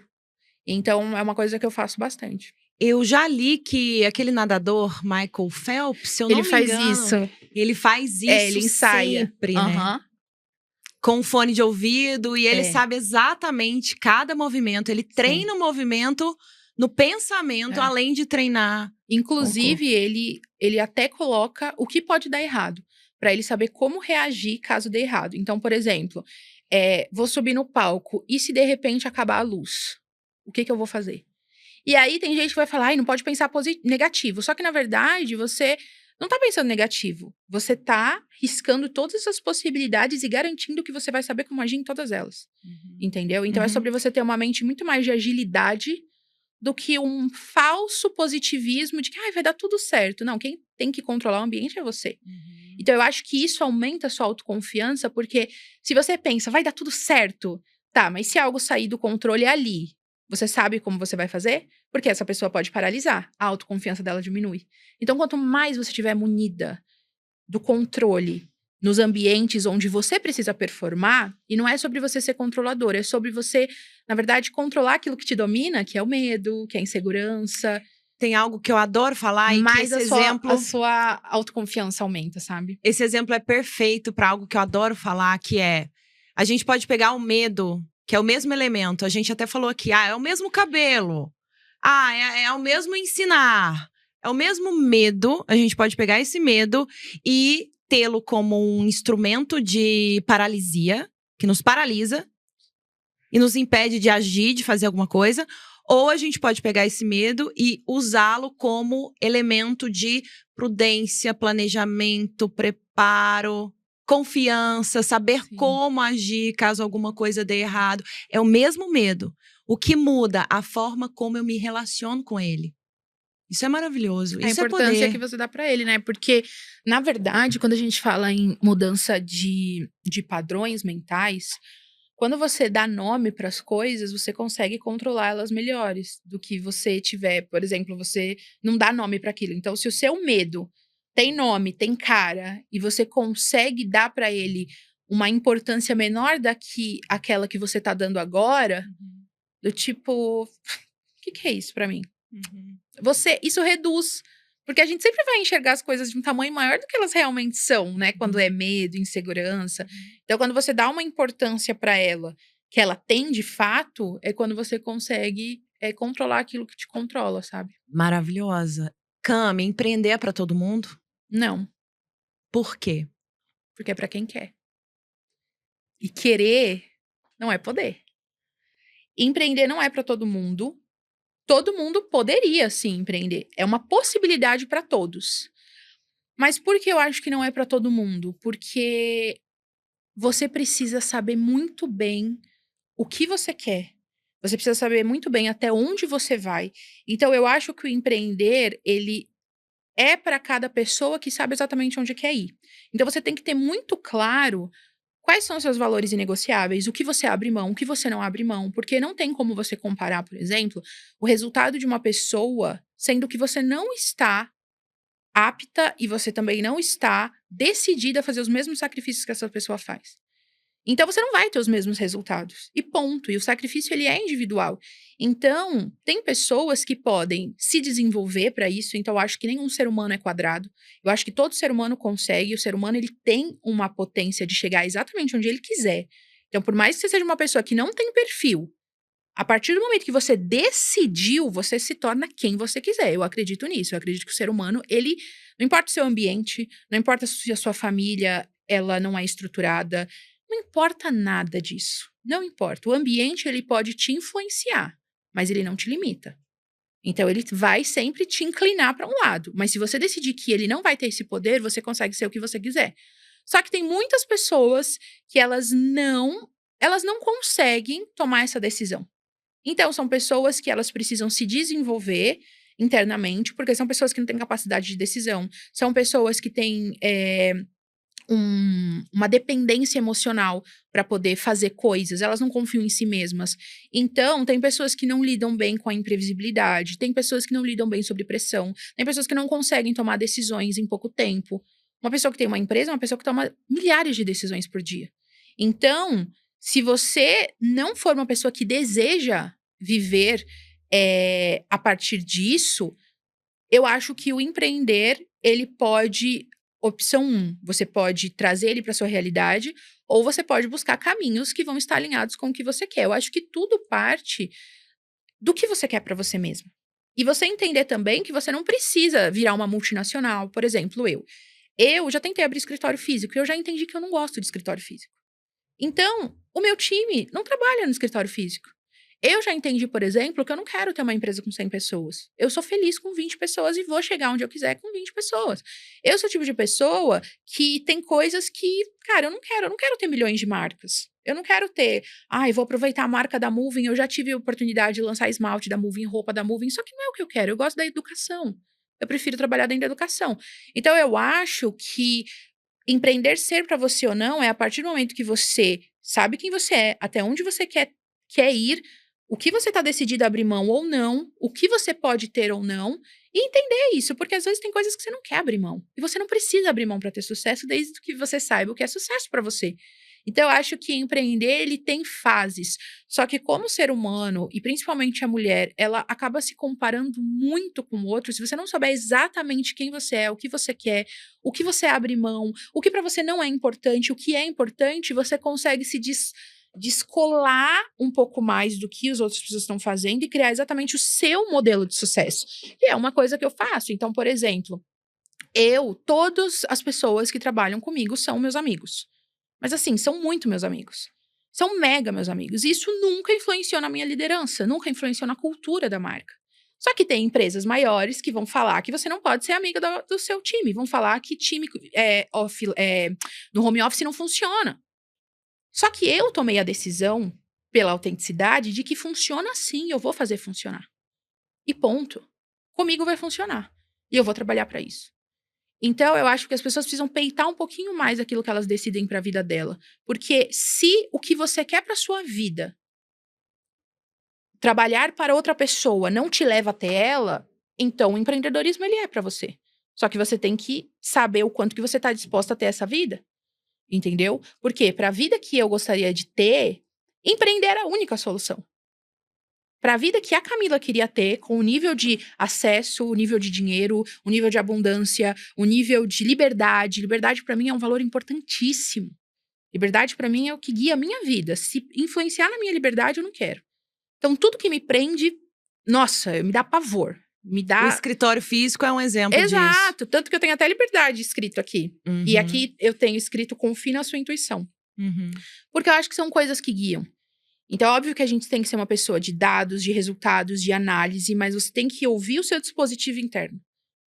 Então, é uma coisa que eu faço bastante. Eu já li que aquele nadador, Michael Phelps, se eu não Ele me faz engano, isso. ele faz isso Ele ensaia. sempre, né? Com um fone de ouvido, e ele sabe exatamente cada movimento. Ele treina o movimento no pensamento, além de treinar. Inclusive, ele até coloca o que pode dar errado, para ele saber como reagir caso dê errado. Então, por exemplo, vou subir no palco e se de repente acabar a luz, o que eu vou fazer? E aí tem gente que vai falar: ai, não pode pensar negativo. Só que, na verdade, você não tá pensando negativo. Você tá riscando todas as possibilidades e garantindo que você vai saber como agir em todas elas. Entendeu? Então, é sobre você ter uma mente muito mais de agilidade do que um falso positivismo de que vai dar tudo certo. Não, quem tem que controlar o ambiente é você. Então, eu acho que isso aumenta a sua autoconfiança, porque se você pensa: vai dar tudo certo, tá, mas se algo sair do controle ali, você sabe como você vai fazer? Porque essa pessoa pode paralisar, a autoconfiança dela diminui. Então, quanto mais você estiver munida do controle nos ambientes onde você precisa performar, e não é sobre você ser controlador, é sobre você, na verdade, controlar aquilo que te domina, que é o medo, que é a insegurança. Tem algo que eu adoro falar e que Mas a sua autoconfiança aumenta, sabe? esse exemplo é perfeito para algo que eu adoro falar, que é a gente pode pegar o medo, que é o mesmo elemento. A gente até falou aqui, é o mesmo cabelo. É o mesmo ensinar. É o mesmo medo. A gente pode pegar esse medo e tê-lo como um instrumento de paralisia, que nos paralisa e nos impede de agir, de fazer alguma coisa. Ou a gente pode pegar esse medo e usá-lo como elemento de prudência, planejamento, preparo, confiança, saber Sim. como agir caso alguma coisa dê errado. É o mesmo medo. O que muda a forma como eu me relaciono com ele. Isso é maravilhoso. A Isso é importância poder. que você dá pra ele, né? Porque, na verdade, quando a gente fala em mudança de padrões mentais, quando você dá nome para as coisas, você consegue controlá-las melhores do que você tiver. Por exemplo, você não dá nome para aquilo. Então, se o seu medo tem nome, tem cara, e você consegue dar para ele uma importância menor da que aquela que você tá dando agora, do tipo, o que é isso para mim? Isso reduz. Porque a gente sempre vai enxergar as coisas de um tamanho maior do que elas realmente são, né? Quando é medo, insegurança. Então, quando você dá uma importância para ela, que ela tem de fato, é quando você consegue controlar aquilo que te controla, sabe? Maravilhosa. Cami, empreender é para todo mundo? Não, Por quê? porque é para quem quer. E querer não é poder. Empreender não é para todo mundo. Todo mundo poderia sim empreender. É uma possibilidade para todos. Mas por que eu acho que não é para todo mundo? Porque você precisa saber muito bem o que você quer. Você precisa saber muito bem até onde você vai. Então eu acho que o empreender, ele é para cada pessoa que sabe exatamente onde quer ir. Então você tem que ter muito claro quais são os seus valores inegociáveis, o que você abre mão, o que você não abre mão, porque não tem como você comparar, por exemplo, o resultado de uma pessoa sendo que você não está apta e você também não está decidida a fazer os mesmos sacrifícios que essa pessoa faz. Então você não vai ter os mesmos resultados. E ponto. E o sacrifício ele é individual. Então, tem pessoas que podem se desenvolver para isso, então eu acho que nenhum ser humano é quadrado. Eu acho que todo ser humano consegue, o ser humano ele tem uma potência de chegar exatamente onde ele quiser. Então, por mais que você seja uma pessoa que não tem perfil, a partir do momento que você decidiu, você se torna quem você quiser. Eu acredito nisso. Eu acredito que o ser humano, ele não importa o seu ambiente, não importa se a sua família ela não é estruturada, não importa nada disso. Não importa. O ambiente ele pode te influenciar, mas ele não te limita. Então ele vai sempre te inclinar para um lado, mas se você decidir que ele não vai ter esse poder, você consegue ser o que você quiser. Só que tem muitas pessoas que elas não conseguem tomar essa decisão. Então, são pessoas que elas precisam se desenvolver internamente, porque são pessoas que não têm capacidade de decisão, são pessoas que têm uma dependência emocional para poder fazer coisas, elas não confiam em si mesmas. Então, tem pessoas que não lidam bem com a imprevisibilidade, tem pessoas que não lidam bem sob pressão, tem pessoas que não conseguem tomar decisões em pouco tempo. Uma pessoa que tem uma empresa é uma pessoa que toma milhares de decisões por dia. Então, se você não for uma pessoa que deseja viver a partir disso, eu acho que o empreender, ele pode. Opção 1, você pode trazer ele para sua realidade, ou você pode buscar caminhos que vão estar alinhados com o que você quer. Eu acho que tudo parte do que você quer para você mesmo. E você entender também que você não precisa virar uma multinacional. Por exemplo, eu já tentei abrir escritório físico e eu já entendi que eu não gosto de escritório físico. Então, o meu time não trabalha no escritório físico. Eu já entendi, por exemplo, que eu não quero ter uma empresa com 100 pessoas. Eu sou feliz com 20 pessoas e vou chegar onde eu quiser com 20 pessoas. Eu sou o tipo de pessoa que tem coisas que, cara, eu não quero ter milhões de marcas. Eu não quero ter, vou aproveitar a marca da Moving, eu já tive a oportunidade de lançar esmalte da Moving, roupa da Moving, só que não é o que eu quero, eu gosto da educação. Eu prefiro trabalhar dentro da educação. Então, eu acho que empreender ser para você ou não é a partir do momento que você sabe quem você é, até onde você quer ir, o que você tá decidido a abrir mão ou não, o que você pode ter ou não, e entender isso, porque às vezes tem coisas que você não quer abrir mão. E você não precisa abrir mão para ter sucesso, desde que você saiba o que é sucesso para você. Então, eu acho que empreender, ele tem fases. Só que como ser humano, e principalmente a mulher, ela acaba se comparando muito com o outro. Se você não souber exatamente quem você é, o que você quer, o que você abre mão, o que para você não é importante, o que é importante, você consegue se descolar um pouco mais do que as outras pessoas estão fazendo e criar exatamente o seu modelo de sucesso. E é uma coisa que eu faço. Então, por exemplo, todas as pessoas que trabalham comigo são meus amigos. Mas assim, são muito meus amigos. São mega meus amigos. E isso nunca influenciou na minha liderança, nunca influenciou na cultura da marca. Só que tem empresas maiores que vão falar que você não pode ser amiga do seu time. Vão falar que time no home office não funciona. Só que eu tomei a decisão, pela autenticidade, de que funciona sim, eu vou fazer funcionar. E ponto. Comigo vai funcionar. E eu vou trabalhar para isso. Então, eu acho que as pessoas precisam peitar um pouquinho mais aquilo que elas decidem para a vida dela. Porque se o que você quer para sua vida, trabalhar para outra pessoa, não te leva até ela, então o empreendedorismo ele é para você. Só que você tem que saber o quanto que você está disposta a ter essa vida. Entendeu? Porque para a vida que eu gostaria de ter, empreender era a única solução. Para a vida que a Camila queria ter, com o nível de acesso, o nível de dinheiro, o nível de abundância, o nível de liberdade. Liberdade para mim é um valor importantíssimo. Liberdade para mim é o que guia a minha vida. Se influenciar na minha liberdade, eu não quero. Então, tudo que me prende, nossa, me dá pavor. Me dá... O escritório físico é um exemplo disso. Exato. Tanto que eu tenho até liberdade escrito aqui. Uhum. E aqui eu tenho escrito confie na sua intuição. Uhum. Porque eu acho que são coisas que guiam. Então, é óbvio que a gente tem que ser uma pessoa de dados, de resultados, de análise, mas você tem que ouvir o seu dispositivo interno.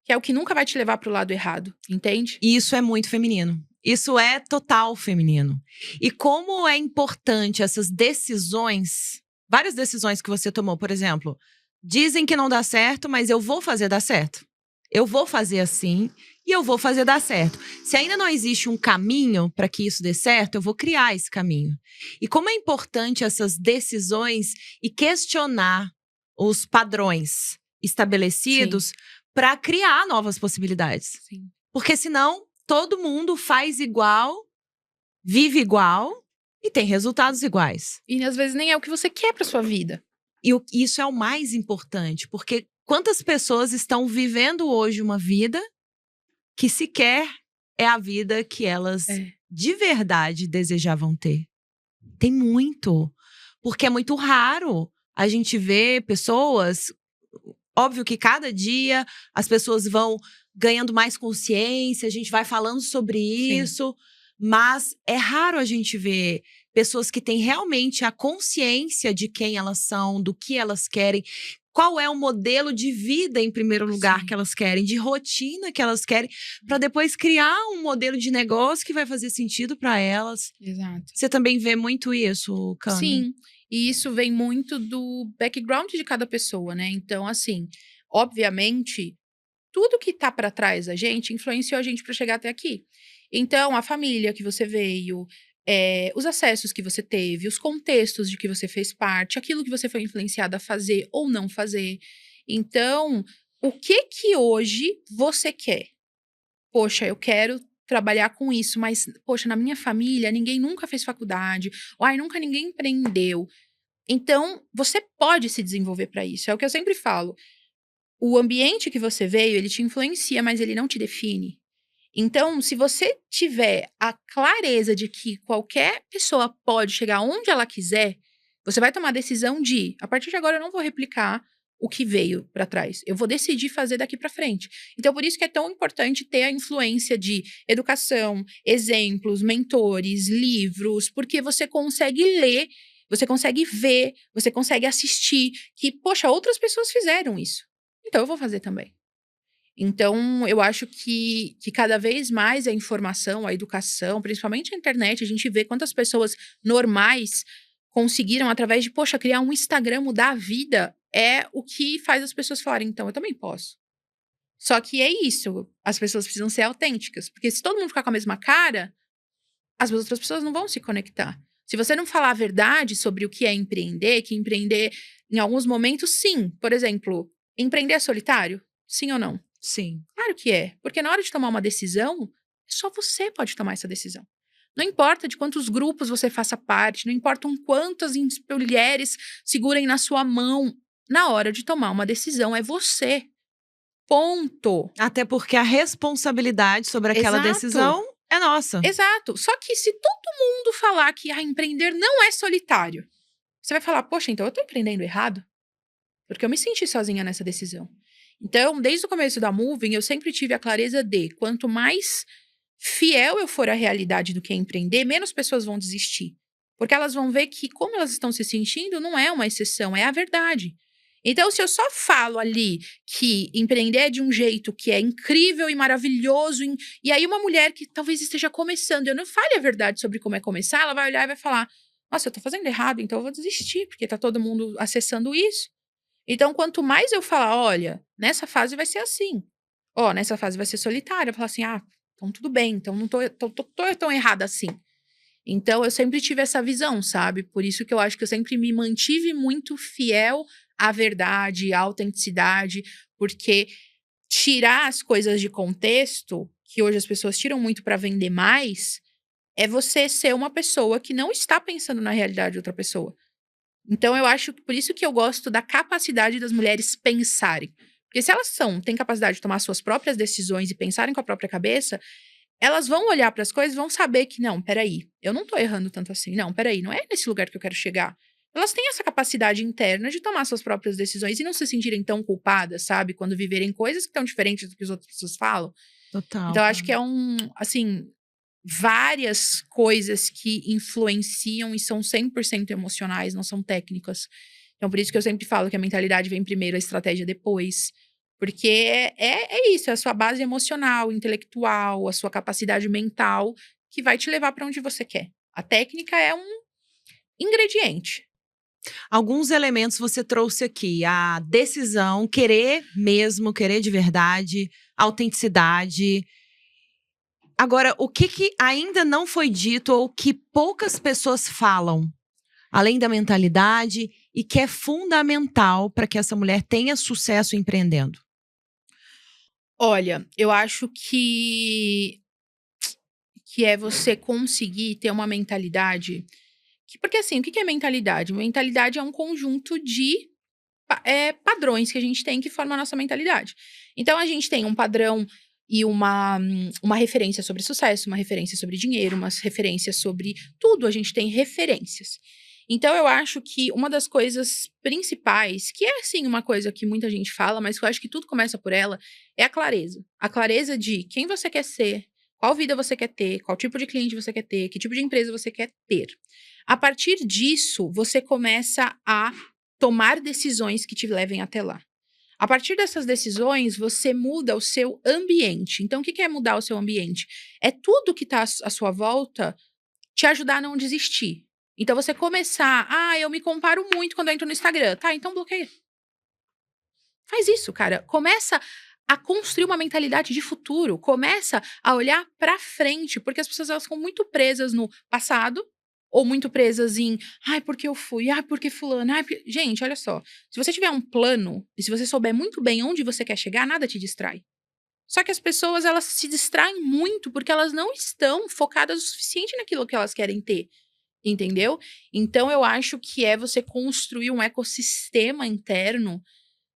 Que é o que nunca vai te levar pro lado errado, entende? E isso é muito feminino. Isso é total feminino. E como é importante essas decisões, várias decisões que você tomou, por exemplo, dizem que não dá certo, mas eu vou fazer dar certo. Eu vou fazer assim e eu vou fazer dar certo. Se ainda não existe um caminho para que isso dê certo, eu vou criar esse caminho. E como é importante essas decisões e questionar os padrões estabelecidos para criar novas possibilidades. Sim. Porque senão todo mundo faz igual, vive igual e tem resultados iguais. E às vezes nem é o que você quer pra sua vida. E isso é o mais importante, porque quantas pessoas estão vivendo hoje uma vida que sequer é a vida que elas de verdade desejavam ter? Tem muito. Porque é muito raro a gente ver pessoas... Óbvio que cada dia as pessoas vão ganhando mais consciência, a gente vai falando sobre isso, mas é raro a gente ver pessoas que têm realmente a consciência de quem elas são, do que elas querem, qual é o modelo de vida, em primeiro lugar, que elas querem, de rotina que elas querem, para depois criar um modelo de negócio que vai fazer sentido para elas. Exato. Você também vê muito isso, Cami? Sim, e isso vem muito do background de cada pessoa, né? Então, assim, obviamente, tudo que tá para trás da gente influenciou a gente para chegar até aqui. Então, a família que você veio, os acessos que você teve, os contextos de que você fez parte, aquilo que você foi influenciada a fazer ou não fazer. Então, o que hoje você quer? Poxa, eu quero trabalhar com isso, mas, poxa, na minha família, ninguém nunca fez faculdade, ou ai, nunca ninguém empreendeu. Então, você pode se desenvolver para isso. É o que eu sempre falo. O ambiente que você veio, ele te influencia, mas ele não te define. Então, se você tiver a clareza de que qualquer pessoa pode chegar onde ela quiser, você vai tomar a decisão de, a partir de agora eu não vou replicar o que veio para trás. Eu vou decidir fazer daqui para frente. Então, por isso que é tão importante ter a influência de educação, exemplos, mentores, livros, porque você consegue ler, você consegue ver, você consegue assistir que, poxa, outras pessoas fizeram isso. Então, eu vou fazer também. Então, eu acho que cada vez mais a informação, a educação, principalmente a internet, a gente vê quantas pessoas normais conseguiram, através de, poxa, criar um Instagram, mudar a vida, é o que faz as pessoas falarem, então, eu também posso. Só que é isso, as pessoas precisam ser autênticas, porque se todo mundo ficar com a mesma cara, as outras pessoas não vão se conectar. Se você não falar a verdade sobre o que é empreender, que empreender, em alguns momentos, sim. Por exemplo, empreender é solitário? Sim ou não? Sim. Claro que é. Porque na hora de tomar uma decisão, só você pode tomar essa decisão. Não importa de quantos grupos você faça parte, não importa quantas mulheres segurem na sua mão. Na hora de tomar uma decisão, é você. Ponto. Até porque a responsabilidade sobre aquela Exato. decisão é nossa. Exato. Só que se todo mundo falar que empreender não é solitário, você vai falar, poxa, então eu tô empreendendo errado? Porque eu me senti sozinha nessa decisão. Então, desde o começo da Moving, eu sempre tive a clareza de quanto mais fiel eu for à realidade do que é empreender, menos pessoas vão desistir. Porque elas vão ver que como elas estão se sentindo não é uma exceção, é a verdade. Então, se eu só falo ali que empreender é de um jeito que é incrível e maravilhoso, e aí uma mulher que talvez esteja começando, eu não fale a verdade sobre como é começar, ela vai olhar e vai falar, nossa, eu tô fazendo errado, então eu vou desistir, porque tá todo mundo acessando isso. Então, quanto mais eu falar, olha, nessa fase vai ser assim. Ó, nessa fase vai ser solitária. Eu falar assim, então tudo bem, então não tô tão errada assim. Então, eu sempre tive essa visão, sabe? Por isso que eu acho que eu sempre me mantive muito fiel à verdade, à autenticidade, porque tirar as coisas de contexto, que hoje as pessoas tiram muito para vender mais, é você ser uma pessoa que não está pensando na realidade de outra pessoa. Então, eu acho que por isso que eu gosto da capacidade das mulheres pensarem. Porque se elas têm capacidade de tomar suas próprias decisões e pensarem com a própria cabeça, elas vão olhar para as coisas e vão saber que, não, peraí, eu não tô errando tanto assim. Não, peraí, não é nesse lugar que eu quero chegar. Elas têm essa capacidade interna de tomar suas próprias decisões e não se sentirem tão culpadas, sabe? Quando viverem coisas que estão diferentes do que as outras pessoas falam. Total. Então, eu acho que é várias coisas que influenciam e são 100% emocionais, não são técnicas. Então, por isso que eu sempre falo que a mentalidade vem primeiro, a estratégia depois. Porque é isso, é a sua base emocional, intelectual, a sua capacidade mental que vai te levar para onde você quer. A técnica é um ingrediente. Alguns elementos você trouxe aqui. A decisão, querer mesmo, querer de verdade, autenticidade. Agora, o que ainda não foi dito ou que poucas pessoas falam, além da mentalidade, e que é fundamental para que essa mulher tenha sucesso empreendendo? Olha, eu acho que é você conseguir ter uma mentalidade porque assim, o que é mentalidade? Mentalidade é um conjunto de padrões que a gente tem que formam a nossa mentalidade. Então, a gente tem um padrão e uma referência sobre sucesso, uma referência sobre dinheiro, uma referência sobre tudo. A gente tem referências. Então, eu acho que uma das coisas principais, que é, assim, uma coisa que muita gente fala, mas que eu acho que tudo começa por ela, é a clareza. A clareza de quem você quer ser, qual vida você quer ter, qual tipo de cliente você quer ter, que tipo de empresa você quer ter. A partir disso, você começa a tomar decisões que te levem até lá. A partir dessas decisões, você muda o seu ambiente. Então, o que é mudar o seu ambiente? É tudo que está à sua volta te ajudar a não desistir. Então, você começar, eu me comparo muito quando eu entro no Instagram. Tá, então bloqueia. Faz isso, cara. Começa a construir uma mentalidade de futuro. Começa a olhar pra frente, porque as pessoas elas ficam muito presas no passado, ou muito presas em, porque eu fui, porque fulano, Gente, olha só, se você tiver um plano, e se você souber muito bem onde você quer chegar, nada te distrai. Só que as pessoas, elas se distraem muito, porque elas não estão focadas o suficiente naquilo que elas querem ter, entendeu? Então, eu acho que é você construir um ecossistema interno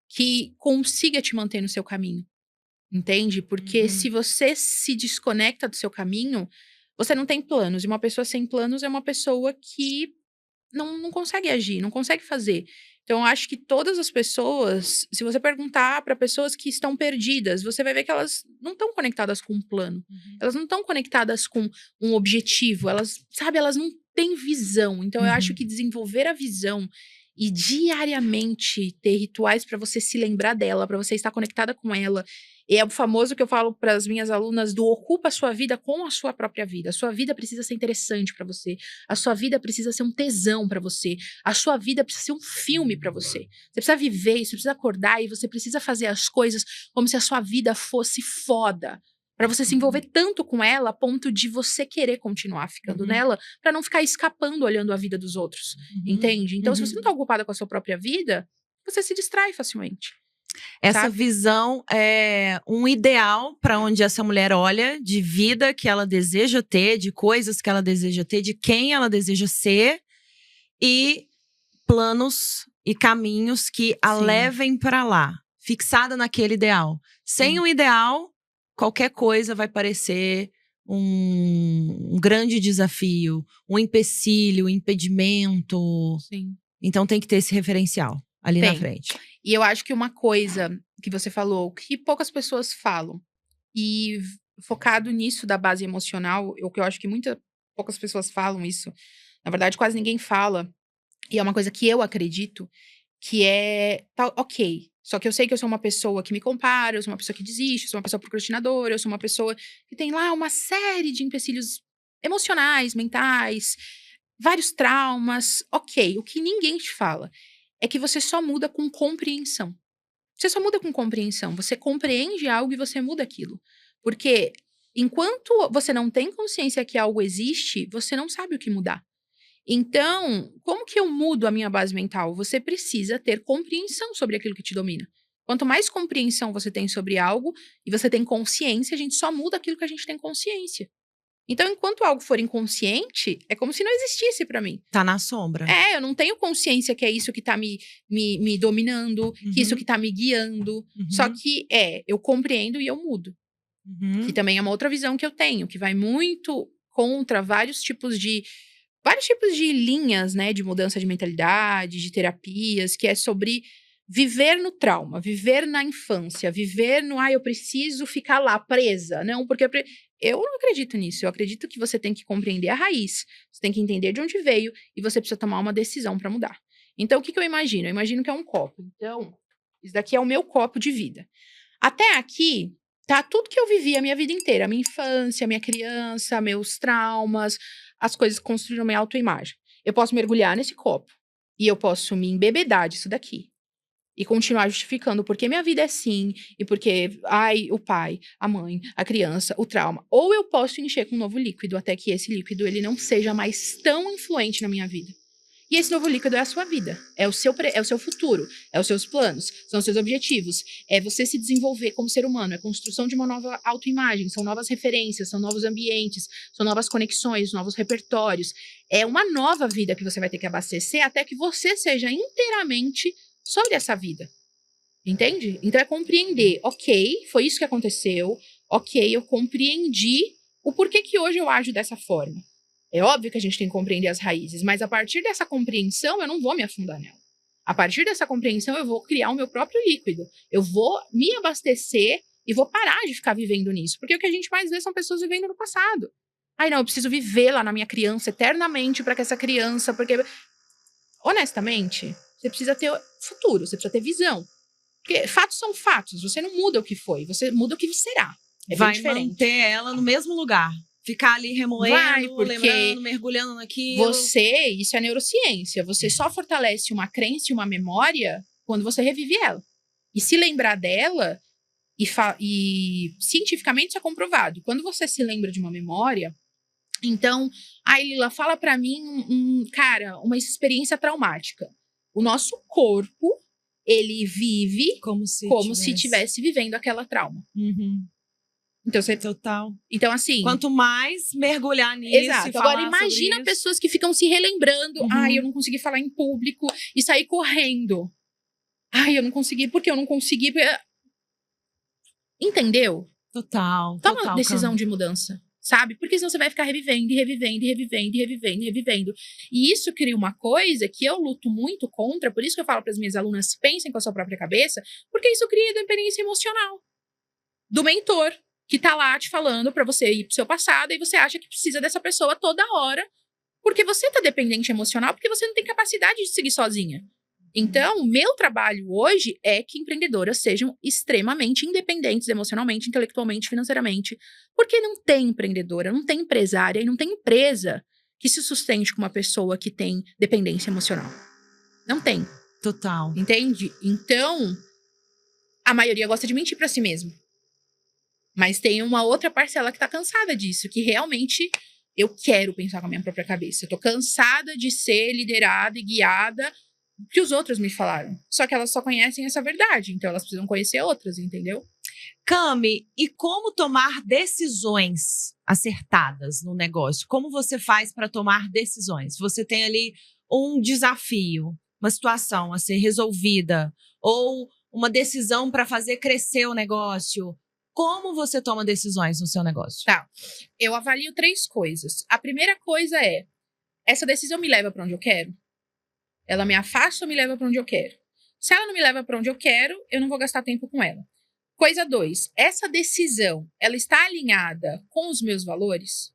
que consiga te manter no seu caminho, entende? Porque se você se desconecta do seu caminho, você não tem planos. E uma pessoa sem planos é uma pessoa que não consegue agir, não consegue fazer. Então, eu acho que todas as pessoas, se você perguntar para pessoas que estão perdidas, você vai ver que elas não estão conectadas com um plano. Elas não estão conectadas com um objetivo. Elas não têm visão. Então, eu acho que desenvolver a visão e diariamente ter rituais para você se lembrar dela, para você estar conectada com ela. É o famoso que eu falo para as minhas alunas do ocupa a sua vida com a sua própria vida. A sua vida precisa ser interessante para você. A sua vida precisa ser um tesão para você. A sua vida precisa ser um filme para você. Você precisa viver, você precisa acordar e você precisa fazer as coisas como se a sua vida fosse foda. Pra você se envolver tanto com ela a ponto de você querer continuar ficando Uhum. nela, pra não ficar escapando olhando a vida dos outros, entende? Então, se você não tá ocupada com a sua própria vida, você se distrai facilmente. Essa Sabe? visão é um ideal para onde essa mulher olha, de vida que ela deseja ter, de coisas que ela deseja ter, de quem ela deseja ser e planos e caminhos que a Sim. levem para lá, fixada naquele ideal. Sem Sim. o ideal, qualquer coisa vai parecer um grande desafio, um empecilho, um impedimento. Sim. Então tem que ter esse referencial ali na Tem. frente. E eu acho que uma coisa que você falou, que poucas pessoas falam, e focado nisso da base emocional, o que eu acho que poucas pessoas falam isso, na verdade quase ninguém fala, e é uma coisa que eu acredito, que é, tá, ok, só que eu sei que eu sou uma pessoa que me compara, eu sou uma pessoa que desiste, eu sou uma pessoa procrastinadora, eu sou uma pessoa que tem lá uma série de empecilhos emocionais, mentais, vários traumas, ok, o que ninguém te fala é que você só muda com compreensão. Você só muda com compreensão. Você compreende algo e você muda aquilo. Porque enquanto você não tem consciência que algo existe, você não sabe o que mudar. Então, como que eu mudo a minha base mental? Você precisa ter compreensão sobre aquilo que te domina. Quanto mais compreensão você tem sobre algo e você tem consciência, a gente só muda aquilo que a gente tem consciência. Então, enquanto algo for inconsciente, é como se não existisse pra mim. Tá na sombra. Eu não tenho consciência que é isso que tá me dominando, que isso que tá me guiando. Só que eu compreendo e eu mudo. Que também é uma outra visão que eu tenho, que vai muito contra vários tipos de linhas, né, de mudança de mentalidade, de terapias, que é sobre viver no trauma, viver na infância, viver no, eu preciso ficar lá presa. Não, porque eu não acredito nisso. Eu acredito que você tem que compreender a raiz, você tem que entender de onde veio e você precisa tomar uma decisão para mudar. Então, o que eu imagino? Eu imagino que é um copo. Então, isso daqui é o meu copo de vida. Até aqui, tá tudo que eu vivi a minha vida inteira. A minha infância, a minha criança, meus traumas, as coisas que construíram minha autoimagem. Eu posso mergulhar nesse copo e eu posso me embebedar disso daqui. E continuar justificando porque minha vida é assim, e porque, o pai, a mãe, a criança, o trauma. Ou eu posso encher com um novo líquido, até que esse líquido ele não seja mais tão influente na minha vida. E esse novo líquido é a sua vida, é o seu futuro, é os seus planos, são os seus objetivos, é você se desenvolver como ser humano, é a construção de uma nova autoimagem, são novas referências, são novos ambientes, são novas conexões, novos repertórios. É uma nova vida que você vai ter que abastecer até que você seja inteiramente sobre essa vida, entende? Então é compreender, ok, foi isso que aconteceu, ok, eu compreendi o porquê que hoje eu ajo dessa forma. É óbvio que a gente tem que compreender as raízes, mas a partir dessa compreensão eu não vou me afundar nela. A partir dessa compreensão eu vou criar o meu próprio líquido, eu vou me abastecer e vou parar de ficar vivendo nisso, porque o que a gente mais vê são pessoas vivendo no passado. Não, eu preciso viver lá na minha criança eternamente para que essa criança, porque honestamente, você precisa ter futuro, você precisa ter visão. Porque fatos são fatos, você não muda o que foi, você muda o que será. É Vai bem diferente. manter ela no mesmo lugar. Ficar ali remoendo, lembrando, mergulhando naquilo. Isso é neurociência, você só fortalece uma crença e uma memória quando você revive ela. E se lembrar dela, e cientificamente isso é comprovado, quando você se lembra de uma memória, então, Lila, fala pra mim, uma experiência traumática. O nosso corpo, ele vive como se estivesse vivendo aquela trauma. Então, Total. Então, assim... Quanto mais mergulhar nisso. Exato. Agora, imagina pessoas que ficam se relembrando. Eu não consegui falar em público e sair correndo. Eu não consegui. Por que eu não consegui? Entendeu? Total. Toma uma decisão de mudança. Sabe? Porque senão você vai ficar revivendo, e revivendo, e revivendo, e revivendo, e revivendo. E isso cria uma coisa que eu luto muito contra, por isso que eu falo para as minhas alunas, pensem com a sua própria cabeça, porque isso cria dependência emocional do mentor, que tá lá te falando para você ir pro seu passado, e você acha que precisa dessa pessoa toda hora, porque você tá dependente emocional, porque você não tem capacidade de seguir sozinha. Então, o meu trabalho hoje é que empreendedoras sejam extremamente independentes emocionalmente, intelectualmente, financeiramente. Porque não tem empreendedora, não tem empresária e não tem empresa que se sustente com uma pessoa que tem dependência emocional. Não tem. Total. Entende? Então, a maioria gosta de mentir pra si mesmo. Mas tem uma outra parcela que tá cansada disso, que realmente eu quero pensar com a minha própria cabeça. Eu tô cansada de ser liderada e guiada que os outros me falaram. Só que elas só conhecem essa verdade, então elas precisam conhecer outras, entendeu? Cami, e como tomar decisões acertadas no negócio? Como você faz para tomar decisões? Você tem ali um desafio, uma situação a ser resolvida, ou uma decisão para fazer crescer o negócio. Como você toma decisões no seu negócio? Tá. Eu avalio 3 coisas. A primeira coisa é: essa decisão me leva para onde eu quero? Ela me afasta ou me leva para onde eu quero? Se ela não me leva para onde eu quero, eu não vou gastar tempo com ela. Coisa 2, essa decisão, ela está alinhada com os meus valores?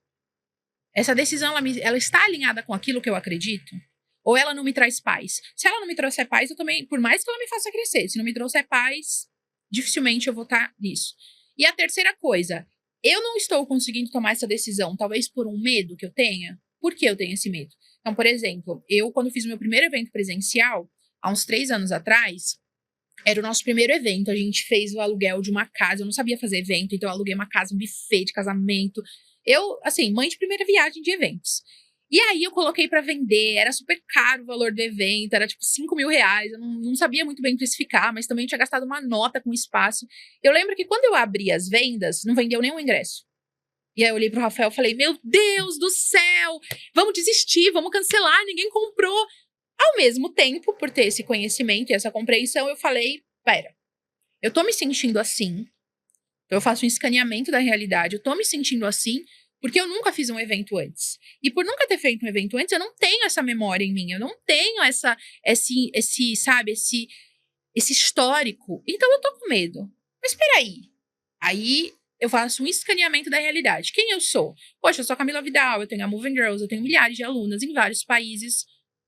Essa decisão, ela está alinhada com aquilo que eu acredito? Ou ela não me traz paz? Se ela não me trouxer paz, eu também, por mais que ela me faça crescer, se não me trouxer paz, dificilmente eu vou estar nisso. E a terceira coisa, eu não estou conseguindo tomar essa decisão, talvez por um medo que eu tenha. Por que eu tenho esse medo? Então, por exemplo, eu, quando fiz o meu primeiro evento presencial, há uns 3 anos atrás, era o nosso primeiro evento. A gente fez o aluguel de uma casa. Eu não sabia fazer evento, então eu aluguei uma casa, um buffet de casamento. Eu, assim, mãe de primeira viagem de eventos. E aí eu coloquei pra vender, era super caro o valor do evento, era tipo R$ 5.000. Eu não sabia muito bem precificar, mas também tinha gastado uma nota com espaço. Eu lembro que quando eu abri as vendas, não vendeu nenhum ingresso. E aí eu olhei pro Rafael e falei: meu Deus do céu, vamos desistir, vamos cancelar, ninguém comprou. Ao mesmo tempo, por ter esse conhecimento e essa compreensão, eu falei: pera, eu tô me sentindo assim, eu faço um escaneamento da realidade, eu tô me sentindo assim porque eu nunca fiz um evento antes. E por nunca ter feito um evento antes, eu não tenho essa memória em mim, eu não tenho esse histórico. Então eu tô com medo. Mas peraí. Aí eu faço um escaneamento da realidade. Quem eu sou? Poxa, eu sou a Camila Vidal, eu tenho a Moving Girls, eu tenho milhares de alunas em vários países.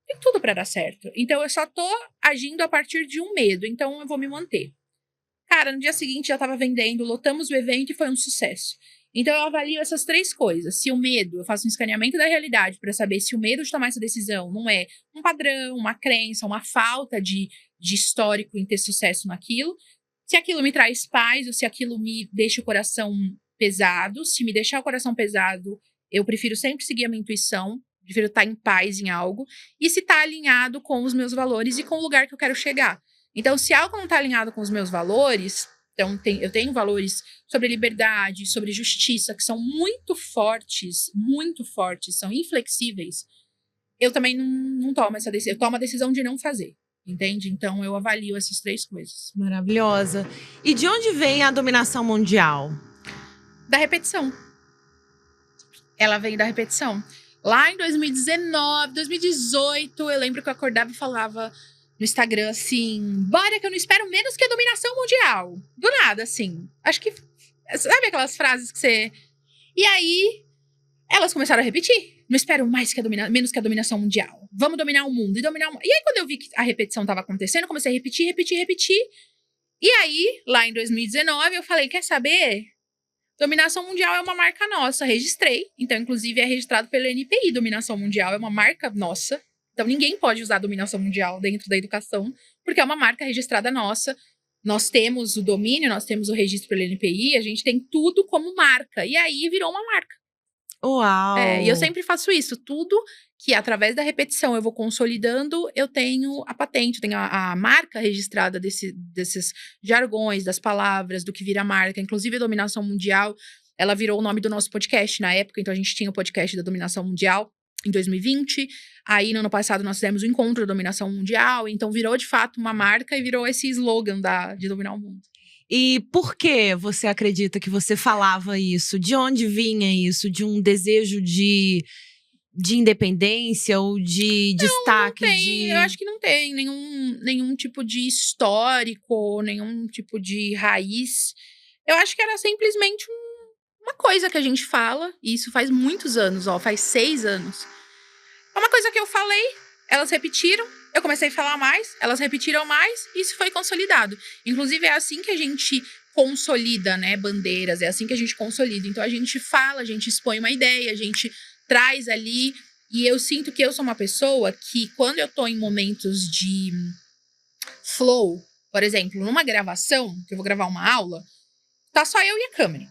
Tem tudo para dar certo. Então eu só tô agindo a partir de um medo, então eu vou me manter. Cara, no dia seguinte já tava vendendo, lotamos o evento e foi um sucesso. Então eu avalio essas 3 coisas. Se o medo, eu faço um escaneamento da realidade para saber se o medo de tomar essa decisão não é um padrão, uma crença, uma falta de histórico em ter sucesso naquilo. Se aquilo me traz paz ou se aquilo me deixa o coração pesado. Se me deixar o coração pesado, eu prefiro sempre seguir a minha intuição. Prefiro estar em paz em algo. E se está alinhado com os meus valores e com o lugar que eu quero chegar. Então, se algo não está alinhado com os meus valores, então eu tenho valores sobre liberdade, sobre justiça, que são muito fortes, são inflexíveis, eu também não tomo essa decisão. Eu tomo a decisão de não fazer. Entende? Então, eu avalio essas 3 coisas. Maravilhosa. E de onde vem a dominação mundial? Da repetição. Ela vem da repetição. Lá em 2019, 2018, eu lembro que eu acordava e falava no Instagram assim: bora que eu não espero menos que a dominação mundial. Do nada, assim. Acho que. Sabe aquelas frases que você. E aí, elas começaram a repetir. Não espero mais que menos que a dominação mundial. Vamos dominar o mundo e dominar o mundo. E aí, quando eu vi que a repetição estava acontecendo, eu comecei a repetir. E aí, lá em 2019, eu falei: quer saber? Dominação Mundial é uma marca nossa, registrei. Então, inclusive, é registrado pelo NPI. Dominação Mundial é uma marca nossa. Então, ninguém pode usar Dominação Mundial dentro da educação, porque é uma marca registrada nossa. Nós temos o domínio, nós temos o registro pelo NPI, a gente tem tudo como marca. E aí, virou uma marca. Uau! E eu sempre faço isso. Tudo que, através da repetição, eu vou consolidando, eu tenho a patente, tenho a marca registrada desses jargões, das palavras, do que vira marca. Inclusive, a dominação mundial, ela virou o nome do nosso podcast na época. Então, a gente tinha o podcast da dominação mundial em 2020. Aí, no ano passado, nós fizemos o encontro da dominação mundial. Então, virou, de fato, uma marca e virou esse slogan de dominar o mundo. E por que você acredita que você falava isso? De onde vinha isso? De um desejo de independência ou de destaque? Não tem, eu acho que não tem nenhum tipo de histórico, nenhum tipo de raiz. Eu acho que era simplesmente uma coisa que a gente fala, e isso faz muitos anos, faz 6 anos. É uma coisa que eu falei, elas repetiram, eu comecei a falar mais, elas repetiram mais, e isso foi consolidado. Inclusive, é assim que a gente consolida, né, bandeiras, é assim que a gente consolida. Então, a gente fala, a gente expõe uma ideia, a gente traz ali, e eu sinto que eu sou uma pessoa que, quando eu tô em momentos de flow, por exemplo, numa gravação, que eu vou gravar uma aula, tá só eu e a câmera.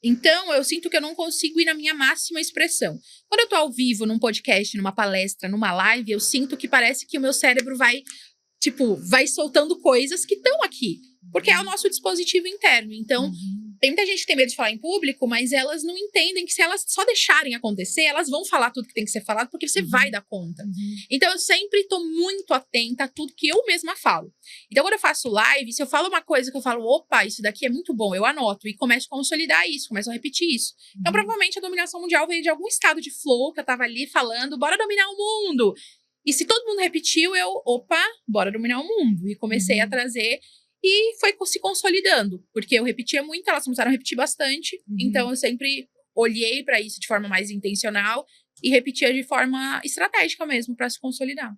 Então, eu sinto que eu não consigo ir na minha máxima expressão. Quando eu tô ao vivo, num podcast, numa palestra, numa live, eu sinto que parece que o meu cérebro vai soltando coisas que estão aqui. Porque é o nosso dispositivo interno. Então, tem muita gente que tem medo de falar em público, mas elas não entendem que se elas só deixarem acontecer, elas vão falar tudo que tem que ser falado, porque você vai dar conta. Então, eu sempre tô muito atenta a tudo que eu mesma falo. Então, quando eu faço live, se eu falo uma coisa que eu falo, opa, isso daqui é muito bom, eu anoto e começo a consolidar isso, começo a repetir isso. Então, provavelmente, a dominação mundial veio de algum estado de flow que eu tava ali falando, bora dominar o mundo! E se todo mundo repetiu, opa, bora dominar o mundo. E comecei a trazer, e foi se consolidando. Porque eu repetia muito, elas começaram a repetir bastante. Então, eu sempre olhei para isso de forma mais intencional e repetia de forma estratégica mesmo, para se consolidar.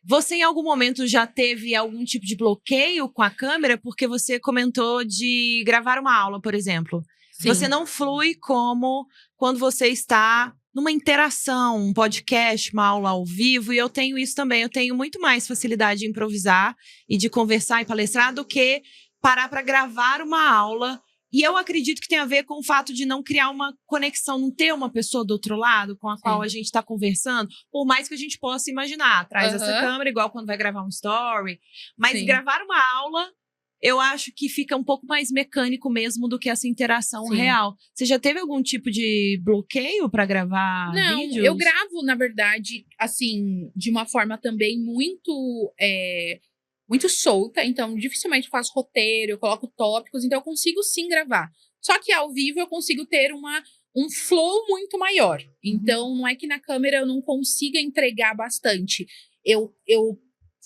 Você, em algum momento, já teve algum tipo de bloqueio com a câmera? Porque você comentou de gravar uma aula, por exemplo. Sim. Você não flui como quando você está numa interação, um podcast, uma aula ao vivo, e eu tenho isso também. Eu tenho muito mais facilidade de improvisar e de conversar e palestrar do que parar para gravar uma aula. E eu acredito que tem a ver com o fato de não criar uma conexão, não ter uma pessoa do outro lado com a qual a gente está conversando, por mais que a gente possa imaginar, atrás dessa câmera, igual quando vai gravar um story. Mas gravar uma aula, eu acho que fica um pouco mais mecânico mesmo do que essa interação real. Você já teve algum tipo de bloqueio para gravar vídeos? Não, eu gravo, na verdade, assim, de uma forma também muito solta. Então, dificilmente faço roteiro, eu coloco tópicos. Então, eu consigo sim gravar. Só que ao vivo eu consigo ter um flow muito maior. Então, não é que na câmera eu não consiga entregar bastante. Eu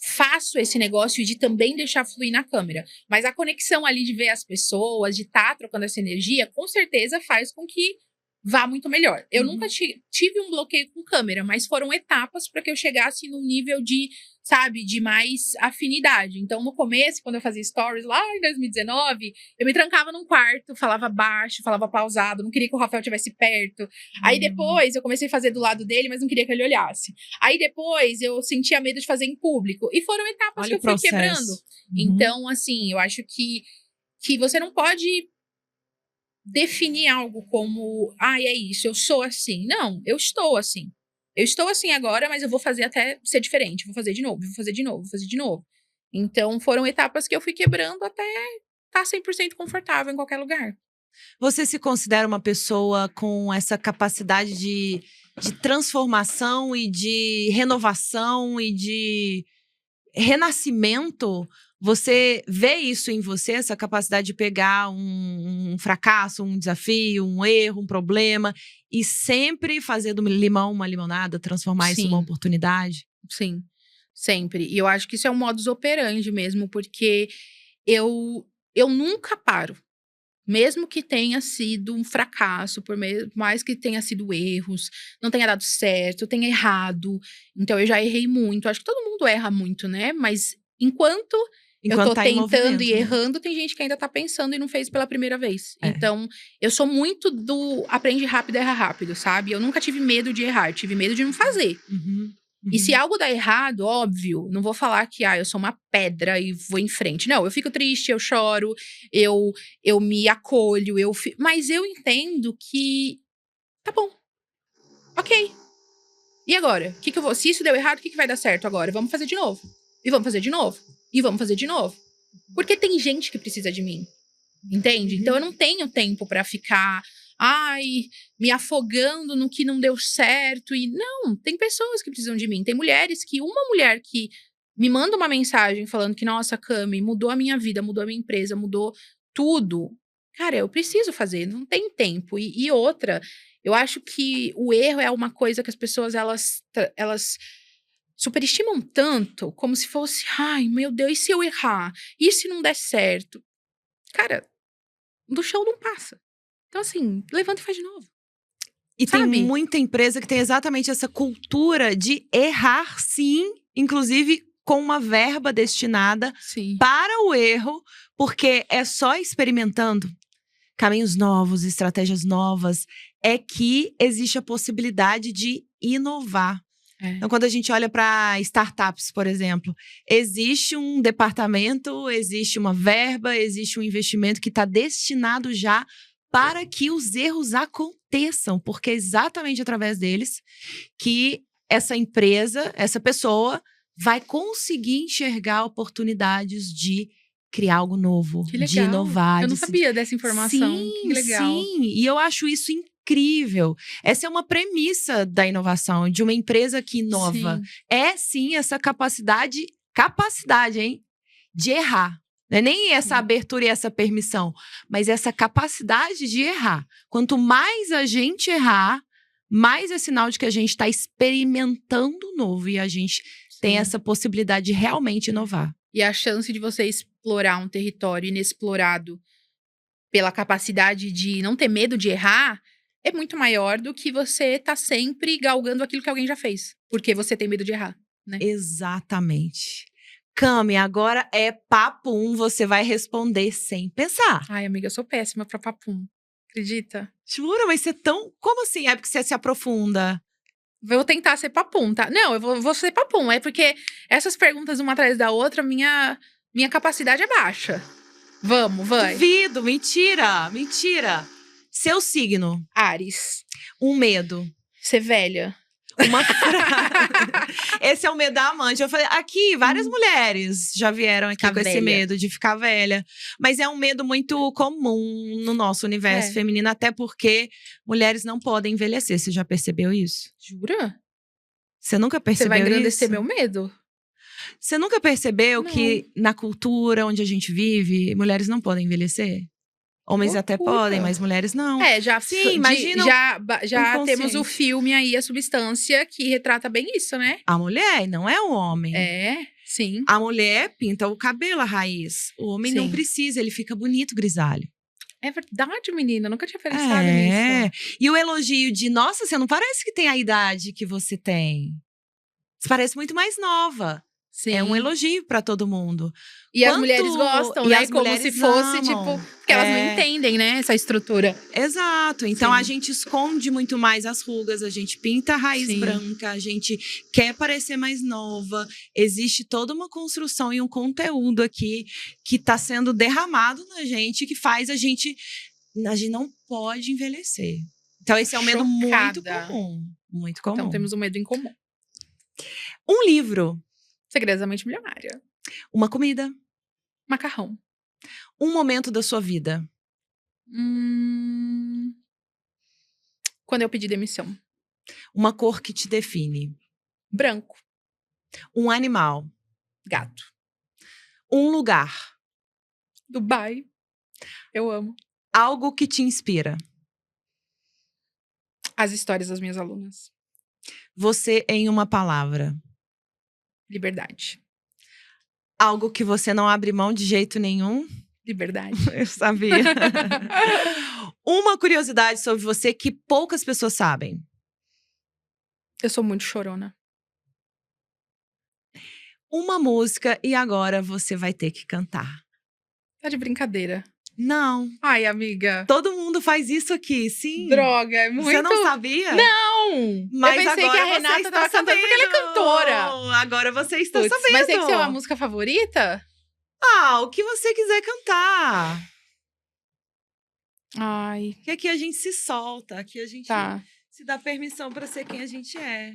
faço esse negócio de também deixar fluir na câmera. Mas a conexão ali de ver as pessoas, de estar trocando essa energia, com certeza faz com que vá muito melhor. Eu nunca tive um bloqueio com câmera, mas foram etapas para que eu chegasse num nível de mais afinidade. Então, no começo, quando eu fazia stories lá em 2019, eu me trancava num quarto, falava baixo, falava pausado, não queria que o Rafael estivesse perto. Aí depois, eu comecei a fazer do lado dele, mas não queria que ele olhasse. Aí depois, eu sentia medo de fazer em público. E foram etapas que eu fui quebrando. Então, assim, eu acho que você não pode definir algo como, é isso, eu sou assim. Não, eu estou assim. Eu estou assim agora, mas eu vou fazer até ser diferente. Vou fazer de novo, vou fazer de novo, vou fazer de novo. Então, foram etapas que eu fui quebrando até estar 100% confortável em qualquer lugar. Você se considera uma pessoa com essa capacidade de transformação e de renovação e de renascimento? Você vê isso em você, essa capacidade de pegar um fracasso, um desafio, um erro, um problema e sempre fazer do limão uma limonada, transformar isso numa oportunidade? Sim, sempre. E eu acho que isso é um modus operandi mesmo, porque eu nunca paro. Mesmo que tenha sido um fracasso, por mais que tenha sido erros, não tenha dado certo, eu tenha errado. Então, eu já errei muito. Acho que todo mundo erra muito, né? Mas enquanto eu tô tentando e errando, tem gente que ainda tá pensando e não fez pela primeira vez. Então, eu sou muito do aprende rápido, erra rápido, sabe? Eu nunca tive medo de errar, eu tive medo de não fazer. E se algo dá errado, óbvio, não vou falar que eu sou uma pedra e vou em frente. Não, eu fico triste, eu choro, eu me acolho, mas eu entendo que tá bom. Ok. E agora? Que eu vou? Se isso deu errado, o que vai dar certo agora? Vamos fazer de novo. E vamos fazer de novo. E vamos fazer de novo. Porque tem gente que precisa de mim. Entende? Então eu não tenho tempo pra ficar me afogando no que não deu certo. E não, tem pessoas que precisam de mim. Tem mulheres uma mulher que me manda uma mensagem falando que, nossa, Cami, mudou a minha vida, mudou a minha empresa, mudou tudo. Cara, eu preciso fazer, não tem tempo. E outra, eu acho que o erro é uma coisa que as pessoas, elas superestimam tanto, como se fosse, meu Deus, e se eu errar? E se não der certo? Cara, do chão não passa. Então, assim, levanta e faz de novo. E tem muita empresa que tem exatamente essa cultura de errar, sim, inclusive com uma verba destinada para o erro, porque é só experimentando caminhos novos, estratégias novas, é que existe a possibilidade de inovar. Então, quando a gente olha para startups, por exemplo, existe um departamento, existe uma verba, existe um investimento que está destinado já para que os erros aconteçam, porque é exatamente através deles que essa empresa, essa pessoa vai conseguir enxergar oportunidades de criar algo novo, Que de legal. inovar. Eu não sabia dessa informação. Sim, Que legal. sim. E eu acho isso incrível. Essa é uma premissa da inovação, de uma empresa que inova. Sim. É, sim, essa capacidade, hein, de errar. Não é nem essa abertura e essa permissão, mas essa capacidade de errar. Quanto mais a gente errar, mais é sinal de que a gente está experimentando o novo e a gente tem essa possibilidade de realmente inovar. E a chance de você explorar um território inexplorado pela capacidade de não ter medo de errar é muito maior do que você tá sempre galgando aquilo que alguém já fez. Porque você tem medo de errar, né? Exatamente. Cami, agora é papum, você vai responder sem pensar. Ai, amiga, eu sou péssima pra papum. Acredita? Jura, mas você é tão… Como assim? É porque você se aprofunda. Vou tentar ser papum, tá? Não, eu vou ser papum. É porque essas perguntas uma atrás da outra, minha capacidade é baixa. Vamos, vai. Duvido, mentira. Seu signo. Áries. Um medo. Ser velha. Uma frase. Esse é o medo da amante. Eu falei, aqui, várias mulheres já vieram aqui Ficar com esse velha. medo de ficar velha. Mas é um medo muito comum no nosso universo feminino, até porque mulheres não podem envelhecer. Você já percebeu isso? Jura? Você nunca Você percebeu vai isso? engrandecer meu medo? Você nunca percebeu Não. que na cultura onde a gente vive, mulheres não podem envelhecer? Homens até Loucura. podem, mas mulheres não. Já Sim, imagina já temos o inconsciente. filme aí, A Substância, que retrata bem isso, né? A mulher, não é o homem. Sim. A mulher pinta o cabelo, a raiz. O homem não Sim. precisa, ele fica bonito, grisalho. É verdade, menina. Nunca tinha pensado nisso. E o elogio de, nossa, você não parece que tem a idade que você tem. Você parece muito mais nova. Sim. É um elogio pra todo mundo. E as mulheres gostam, e né? as Como mulheres se fosse, amam. tipo… Porque elas não entendem, né? Essa estrutura. Exato. Então, Sim. a gente esconde muito mais as rugas, a gente pinta a raiz Sim. branca, a gente quer parecer mais nova. Existe toda uma construção e um conteúdo aqui que tá sendo derramado na gente, que faz a gente não pode envelhecer. Então, esse é um medo muito Chocada. comum. Muito comum. Então temos um medo em comum. Um livro, Segredos da Mente Milionária. uma comida, Macarrão. um momento da sua vida, Quando eu pedi demissão. uma cor que te define, Branco. um animal, Gato. um lugar, Dubai. Eu amo. algo que te inspira. As histórias das minhas alunas. Você em uma palavra. Liberdade. Algo que você não abre mão de jeito nenhum. Liberdade. Eu sabia. Uma curiosidade sobre você que poucas pessoas sabem. Eu sou muito chorona. Uma música e agora você vai ter que cantar. Tá de brincadeira. Não. Ai, amiga. Todo mundo faz isso aqui, sim. Droga, é muito… Você não sabia? Não! Mas eu pensei que agora a você Renata está tava cantando porque ela é cantora. Agora você está Puts, sabendo. mas tem que ser uma música favorita? O que você quiser cantar. Ai, Que aqui a gente se solta, aqui a gente tá. se dá permissão pra ser quem a gente é.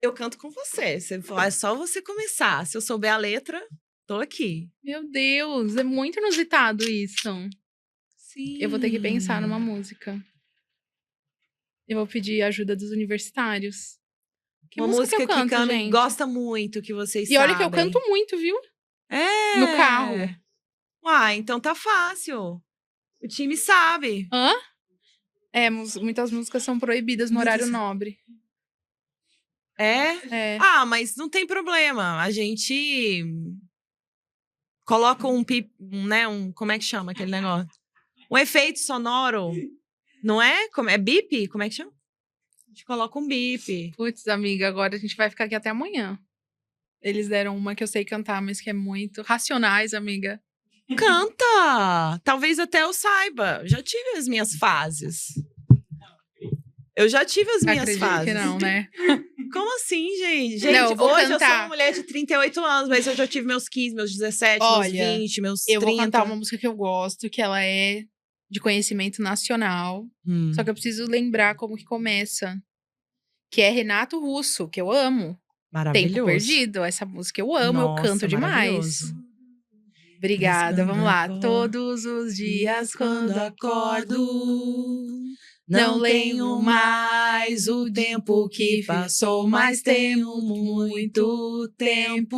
Eu canto com você. É só você começar. Se eu souber a letra, tô aqui. Meu Deus, é muito inusitado isso. Sim. Eu vou ter que pensar numa música. Eu vou pedir ajuda dos universitários. Que uma música que eu canto, que Cami gente? gosta muito, que vocês E olha que eu canto muito, viu? É. No carro. Então tá fácil. O time sabe. Hã? Muitas músicas são proibidas no horário nobre. É? É. Mas não tem problema. A gente coloca um pip, né? Como é que chama aquele negócio? Um efeito sonoro. Não é? É bip? Como é que chama? A gente coloca um bip. Putz, amiga, agora a gente vai ficar aqui até amanhã. Eles deram uma que eu sei cantar, mas que é muito… Racionais, amiga. Canta! Talvez até eu saiba. Já tive as minhas fases. Eu já tive as minhas Acredito fases. que não, né? Como assim, gente? Não, Gente, eu vou hoje eu sou cantar. uma mulher de 38 anos, mas eu já tive meus 15, meus 17, Olha, meus 20, meus Eu 30. vou cantar uma música que eu gosto, que ela é de conhecimento nacional. Só que eu preciso lembrar como que começa. Que é Renato Russo, que eu amo. Tempo Maravilhoso. Perdido. Essa música eu amo, eu Nossa, canto demais. maravilhoso. Obrigada, vamos lá. Acordo, Todos os dias quando acordo, não tenho mais o tempo que passou, mas tenho muito tempo.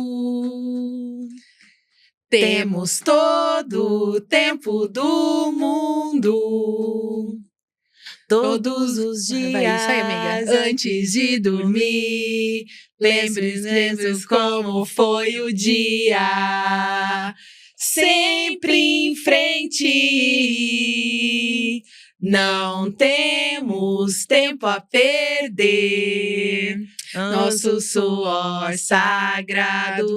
Temos todo o tempo do mundo. Todos os dias, Vai, isso aí, amiga. antes de dormir, lembre-se como foi o dia. Sempre em frente, não temos tempo a perder. Nosso suor sagrado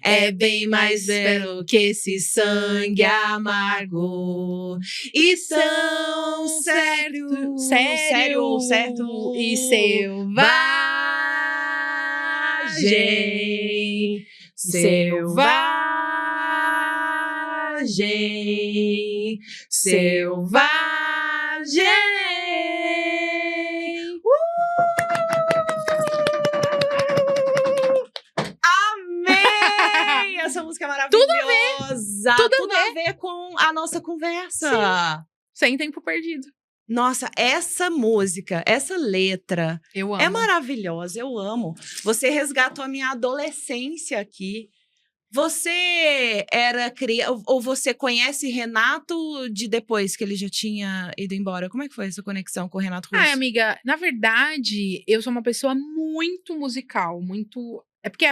é bem mais belo que esse sangue amargo. E tão sério e selvagem. Amei! Essa música é maravilhosa. Tudo a ver com a nossa conversa. Sem tempo perdido. Nossa, essa música, essa letra Eu amo. é maravilhosa, eu amo. Você resgatou a minha adolescência aqui. Você era criança, ou você conhece Renato de depois que ele já tinha ido embora? Como é que foi essa conexão com o Renato Russo? Ai, amiga, na verdade, eu sou uma pessoa muito musical, muito. É porque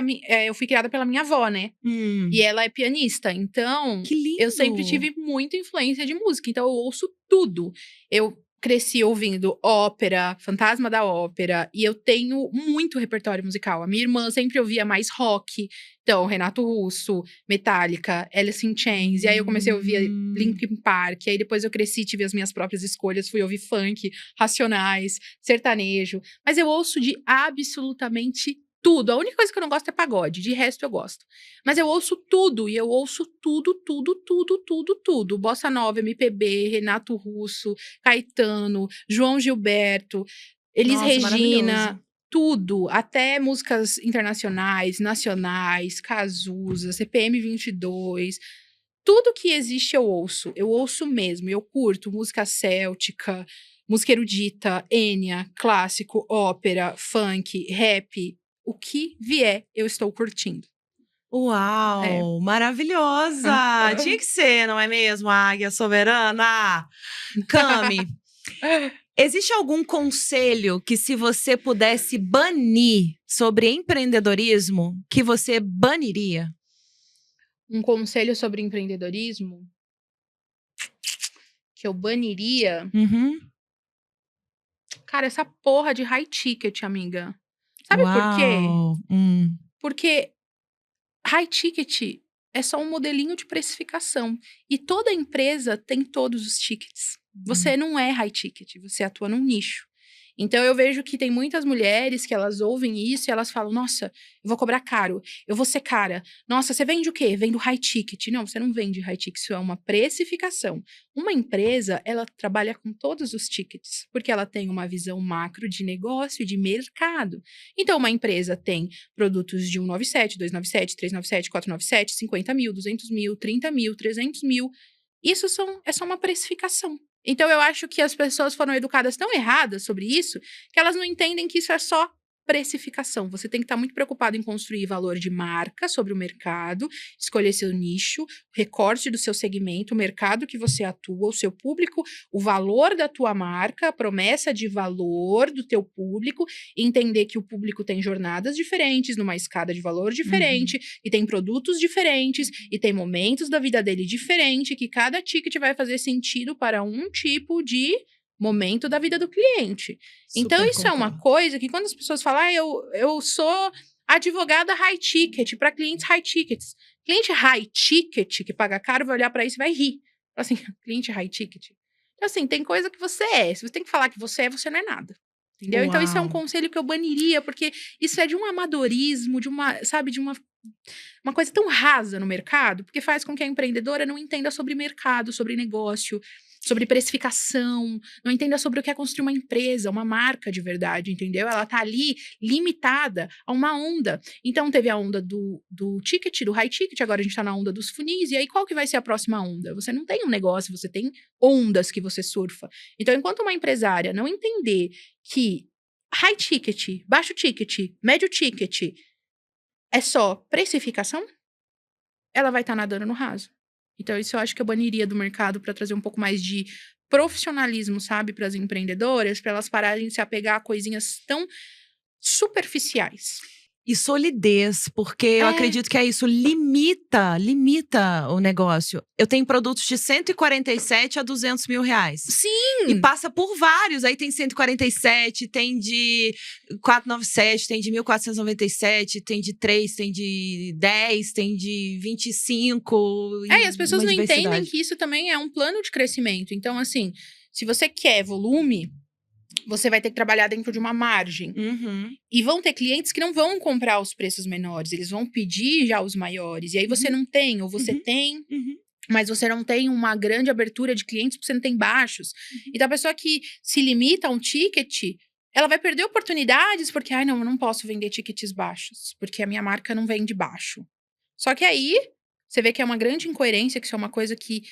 eu fui criada pela minha avó, né? E ela é pianista, então Que lindo! eu sempre tive muita influência de música, então eu ouço tudo. Eu cresci ouvindo ópera, Fantasma da Ópera, e eu tenho muito repertório musical. A minha irmã sempre ouvia mais rock, então Renato Russo, Metallica, Alice in Chains, e aí eu comecei a ouvir Linkin Park, aí depois eu cresci, tive as minhas próprias escolhas, fui ouvir funk, Racionais, sertanejo, mas eu ouço de absolutamente tudo. A única coisa que eu não gosto é pagode, de resto eu gosto. Mas eu ouço tudo, e eu ouço tudo. Bossa Nova, MPB, Renato Russo, Caetano, João Gilberto, Elis Nossa, Regina, maravilhoso. tudo. Até músicas internacionais, nacionais, Cazuza, CPM 22. Tudo que existe eu ouço mesmo. Eu curto música céltica, música erudita, Enya, clássico, ópera, funk, rap. O que vier, eu estou curtindo. Uau, maravilhosa! Tinha que ser, não é mesmo, Águia Soberana? Cami, existe algum conselho que, se você pudesse banir sobre empreendedorismo, que você baniria? Um conselho sobre empreendedorismo que eu baniria. Cara, essa porra de high ticket, amiga. Sabe por quê? Porque high ticket é só um modelinho de precificação. E toda empresa tem todos os tickets. Você não é high ticket, você atua num nicho. Então, eu vejo que tem muitas mulheres que elas ouvem isso e elas falam, nossa, eu vou cobrar caro, eu vou ser cara. Nossa, você vende o quê? Vendo high ticket. Não, você não vende high ticket, isso é uma precificação. Uma empresa, ela trabalha com todos os tickets, porque ela tem uma visão macro de negócio e de mercado. Então, uma empresa tem produtos de 197, 297, 397, 497, 50 mil, 200 mil, 30 mil, 300 mil. Isso é só uma precificação. Então, eu acho que as pessoas foram educadas tão erradas sobre isso, que elas não entendem que isso é só precificação. Você tem que estar muito preocupado em construir valor de marca sobre o mercado, escolher seu nicho, recorte do seu segmento, o mercado que você atua, o seu público, o valor da tua marca, a promessa de valor do teu público, e entender que o público tem jornadas diferentes, numa escada de valor diferente, e tem produtos diferentes, e tem momentos da vida dele diferente, que cada ticket vai fazer sentido para um tipo de momento da vida do cliente. Então, isso é uma coisa que quando as pessoas falam, eu sou advogada high ticket, para clientes high tickets. Cliente high ticket, que paga caro, vai olhar para isso e vai rir. Assim, cliente high ticket. Então, assim, tem coisa que você é. Se você tem que falar que você não é nada. Entendeu? Então, isso é um Uau. conselho que eu baniria, porque isso é de um amadorismo, sabe, de uma coisa tão rasa no mercado, porque faz com que a empreendedora não entenda sobre mercado, sobre negócio, sobre precificação, não entenda sobre o que é construir uma empresa, uma marca de verdade, entendeu? Ela tá ali limitada a uma onda. Então, teve a onda do ticket, do high ticket, agora a gente tá na onda dos funis, e aí qual que vai ser a próxima onda? Você não tem um negócio, você tem ondas que você surfa. Então, enquanto uma empresária não entender que high ticket, baixo ticket, médio ticket é só precificação, ela vai estar nadando no raso. Então, isso eu acho que eu baniria do mercado para trazer um pouco mais de profissionalismo, sabe, para as empreendedoras, para elas pararem de se apegar a coisinhas tão superficiais. E solidez, porque eu acredito que é isso, limita o negócio. Eu tenho produtos de 147 a 200 mil reais. Sim! E passa por vários, aí tem 147, tem de 497, tem de 1497, tem de 3, tem de 10, tem de 25. E as pessoas uma não entendem diversidade. que isso também é um plano de crescimento. Então, assim, se você quer volume, você vai ter que trabalhar dentro de uma margem. Uhum. E vão ter clientes que não vão comprar os preços menores, eles vão pedir já os maiores. E aí você não tem, ou você tem, mas você não tem uma grande abertura de clientes porque você não tem baixos. Então a pessoa que se limita a um ticket, ela vai perder oportunidades porque, não, eu não posso vender tickets baixos, porque a minha marca não vende baixo. Só que aí, você vê que é uma grande incoerência, que isso é uma coisa que,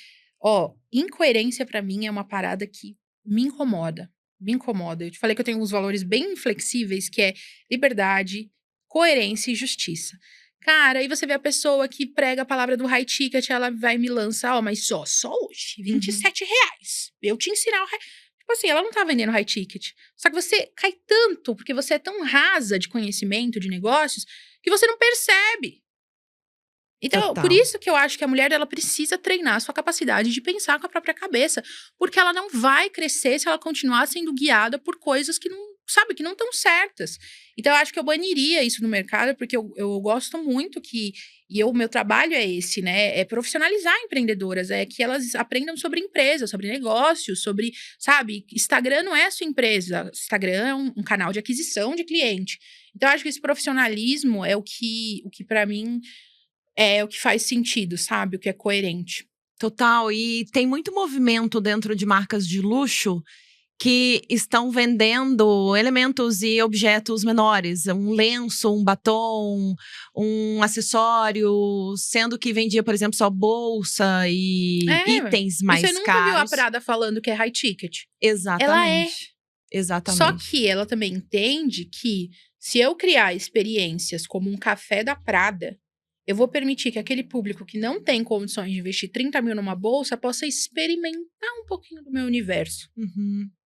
incoerência pra mim é uma parada que me incomoda. Me incomoda. Eu te falei que eu tenho uns valores bem flexíveis, que é liberdade, coerência e justiça. Cara, aí você vê a pessoa que prega a palavra do high ticket, ela vai e me lança, mas só hoje, R$27. Eu te ensinar o high... Tipo assim, ela não tá vendendo high ticket. Só que você cai tanto, porque você é tão rasa de conhecimento, de negócios, que você não percebe. Então, Total. por isso que eu acho que a mulher, ela precisa treinar a sua capacidade de pensar com a própria cabeça. Porque ela não vai crescer se ela continuar sendo guiada por coisas que não, sabe, que não estão certas. Então, eu acho que eu baniria isso no mercado, porque eu gosto muito o meu trabalho é esse, né? É profissionalizar empreendedoras, é que elas aprendam sobre empresa, sobre negócios, sobre, sabe, Instagram não é a sua empresa. Instagram é um canal de aquisição de cliente. Então, eu acho que esse profissionalismo é o que para mim é o que faz sentido, sabe? O que é coerente. Total. E tem muito movimento dentro de marcas de luxo que estão vendendo elementos e objetos menores. Um lenço, um batom, um acessório. Sendo que vendia, por exemplo, só bolsa e itens mais e você nunca viu a Prada falando que é high ticket. Exatamente. Ela é. Exatamente. Só que ela também entende que se eu criar experiências como um café da Prada, eu vou permitir que aquele público que não tem condições de investir 30 mil numa bolsa possa experimentar um pouquinho do meu universo.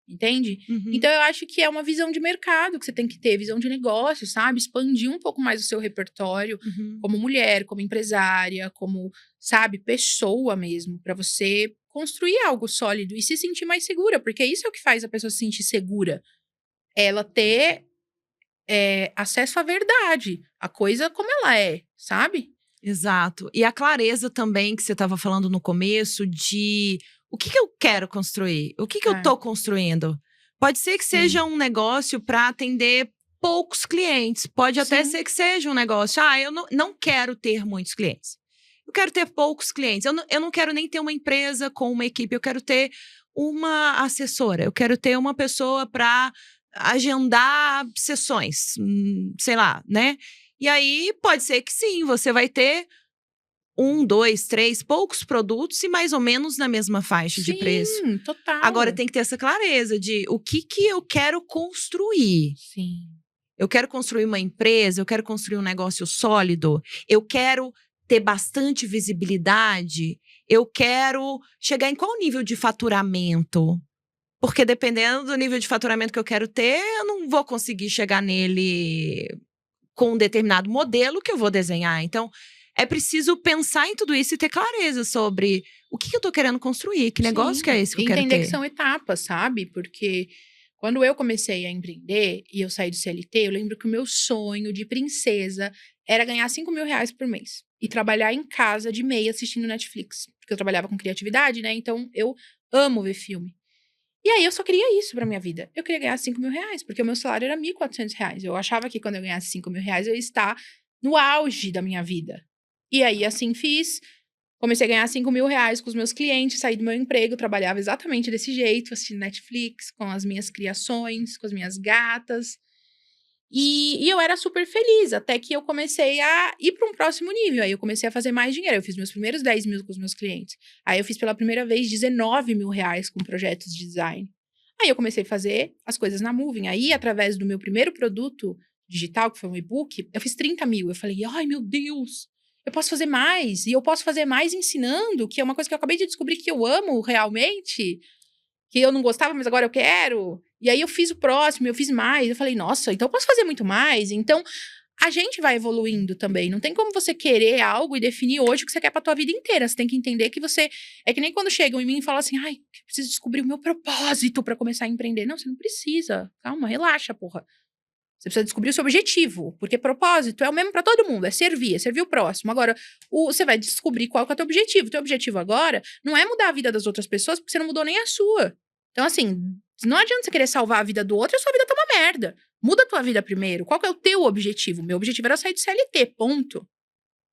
Entende? Então, eu acho que é uma visão de mercado que você tem que ter, visão de negócio, sabe? Expandir um pouco mais o seu repertório como mulher, como empresária, como, sabe, pessoa mesmo, para você construir algo sólido e se sentir mais segura, porque isso é o que faz a pessoa se sentir segura. Ela ter acesso à verdade, a coisa como ela é, sabe? Exato. E a clareza também que você estava falando no começo de o que eu quero construir, o que eu tô construindo. Pode ser que seja um negócio para atender poucos clientes, pode até ser que seja um negócio, eu não quero ter muitos clientes. Eu quero ter poucos clientes. Eu não quero nem ter uma empresa com uma equipe, eu quero ter uma assessora, eu quero ter uma pessoa para agendar sessões, sei lá, né? E aí, pode ser que sim, você vai ter 1, 2, 3, poucos produtos e mais ou menos na mesma faixa de preço. Sim, total. Agora, tem que ter essa clareza de o que eu quero construir. Sim. Eu quero construir uma empresa, eu quero construir um negócio sólido, eu quero ter bastante visibilidade, eu quero chegar em qual nível de faturamento? Porque dependendo do nível de faturamento que eu quero ter, eu não vou conseguir chegar nele com um determinado modelo que eu vou desenhar. Então, é preciso pensar em tudo isso e ter clareza sobre o que eu tô querendo construir, que negócio que é esse que eu quero ter. Entender que são etapas, sabe? Porque quando eu comecei a empreender e eu saí do CLT, eu lembro que o meu sonho de princesa era ganhar 5 mil reais por mês. E trabalhar em casa de meia assistindo Netflix. Porque eu trabalhava com criatividade, né? Então, eu amo ver filme. E aí eu só queria isso pra minha vida. Eu queria ganhar 5 mil reais, porque o meu salário era 1.400 reais. Eu achava que quando eu ganhasse 5 mil reais, eu ia estar no auge da minha vida. E aí, assim fiz. Comecei a ganhar 5 mil reais com os meus clientes, saí do meu emprego, trabalhava exatamente desse jeito, assistindo Netflix, com as minhas criações, com as minhas gatas. E eu era super feliz, até que eu comecei a ir para um próximo nível. Aí eu comecei a fazer mais dinheiro. Eu fiz meus primeiros 10 mil com os meus clientes. Aí eu fiz pela primeira vez 19 mil reais com projetos de design. Aí eu comecei a fazer as coisas na Moving. Aí, através do meu primeiro produto digital, que foi um e-book, eu fiz 30 mil. Eu falei, ai meu Deus, eu posso fazer mais. E eu posso fazer mais ensinando, que é uma coisa que eu acabei de descobrir que eu amo realmente. Que eu não gostava, mas agora eu quero. E aí eu fiz o próximo, eu fiz mais. Eu falei, nossa, então eu posso fazer muito mais. Então, a gente vai evoluindo também. Não tem como você querer algo e definir hoje o que você quer pra tua vida inteira. Você tem que entender que você... É que nem quando chegam em mim e falam assim, ai, eu preciso descobrir o meu propósito pra começar a empreender. Não, você não precisa. Calma, relaxa, porra. Você precisa descobrir o seu objetivo, porque propósito é o mesmo pra todo mundo, é servir o próximo. Agora, você vai descobrir qual que é o teu objetivo. O teu objetivo agora não é mudar a vida das outras pessoas, porque você não mudou nem a sua. Então, assim, não adianta você querer salvar a vida do outro e a sua vida tá uma merda. Muda a tua vida primeiro. Qual que é o teu objetivo? Meu objetivo era sair do CLT, ponto.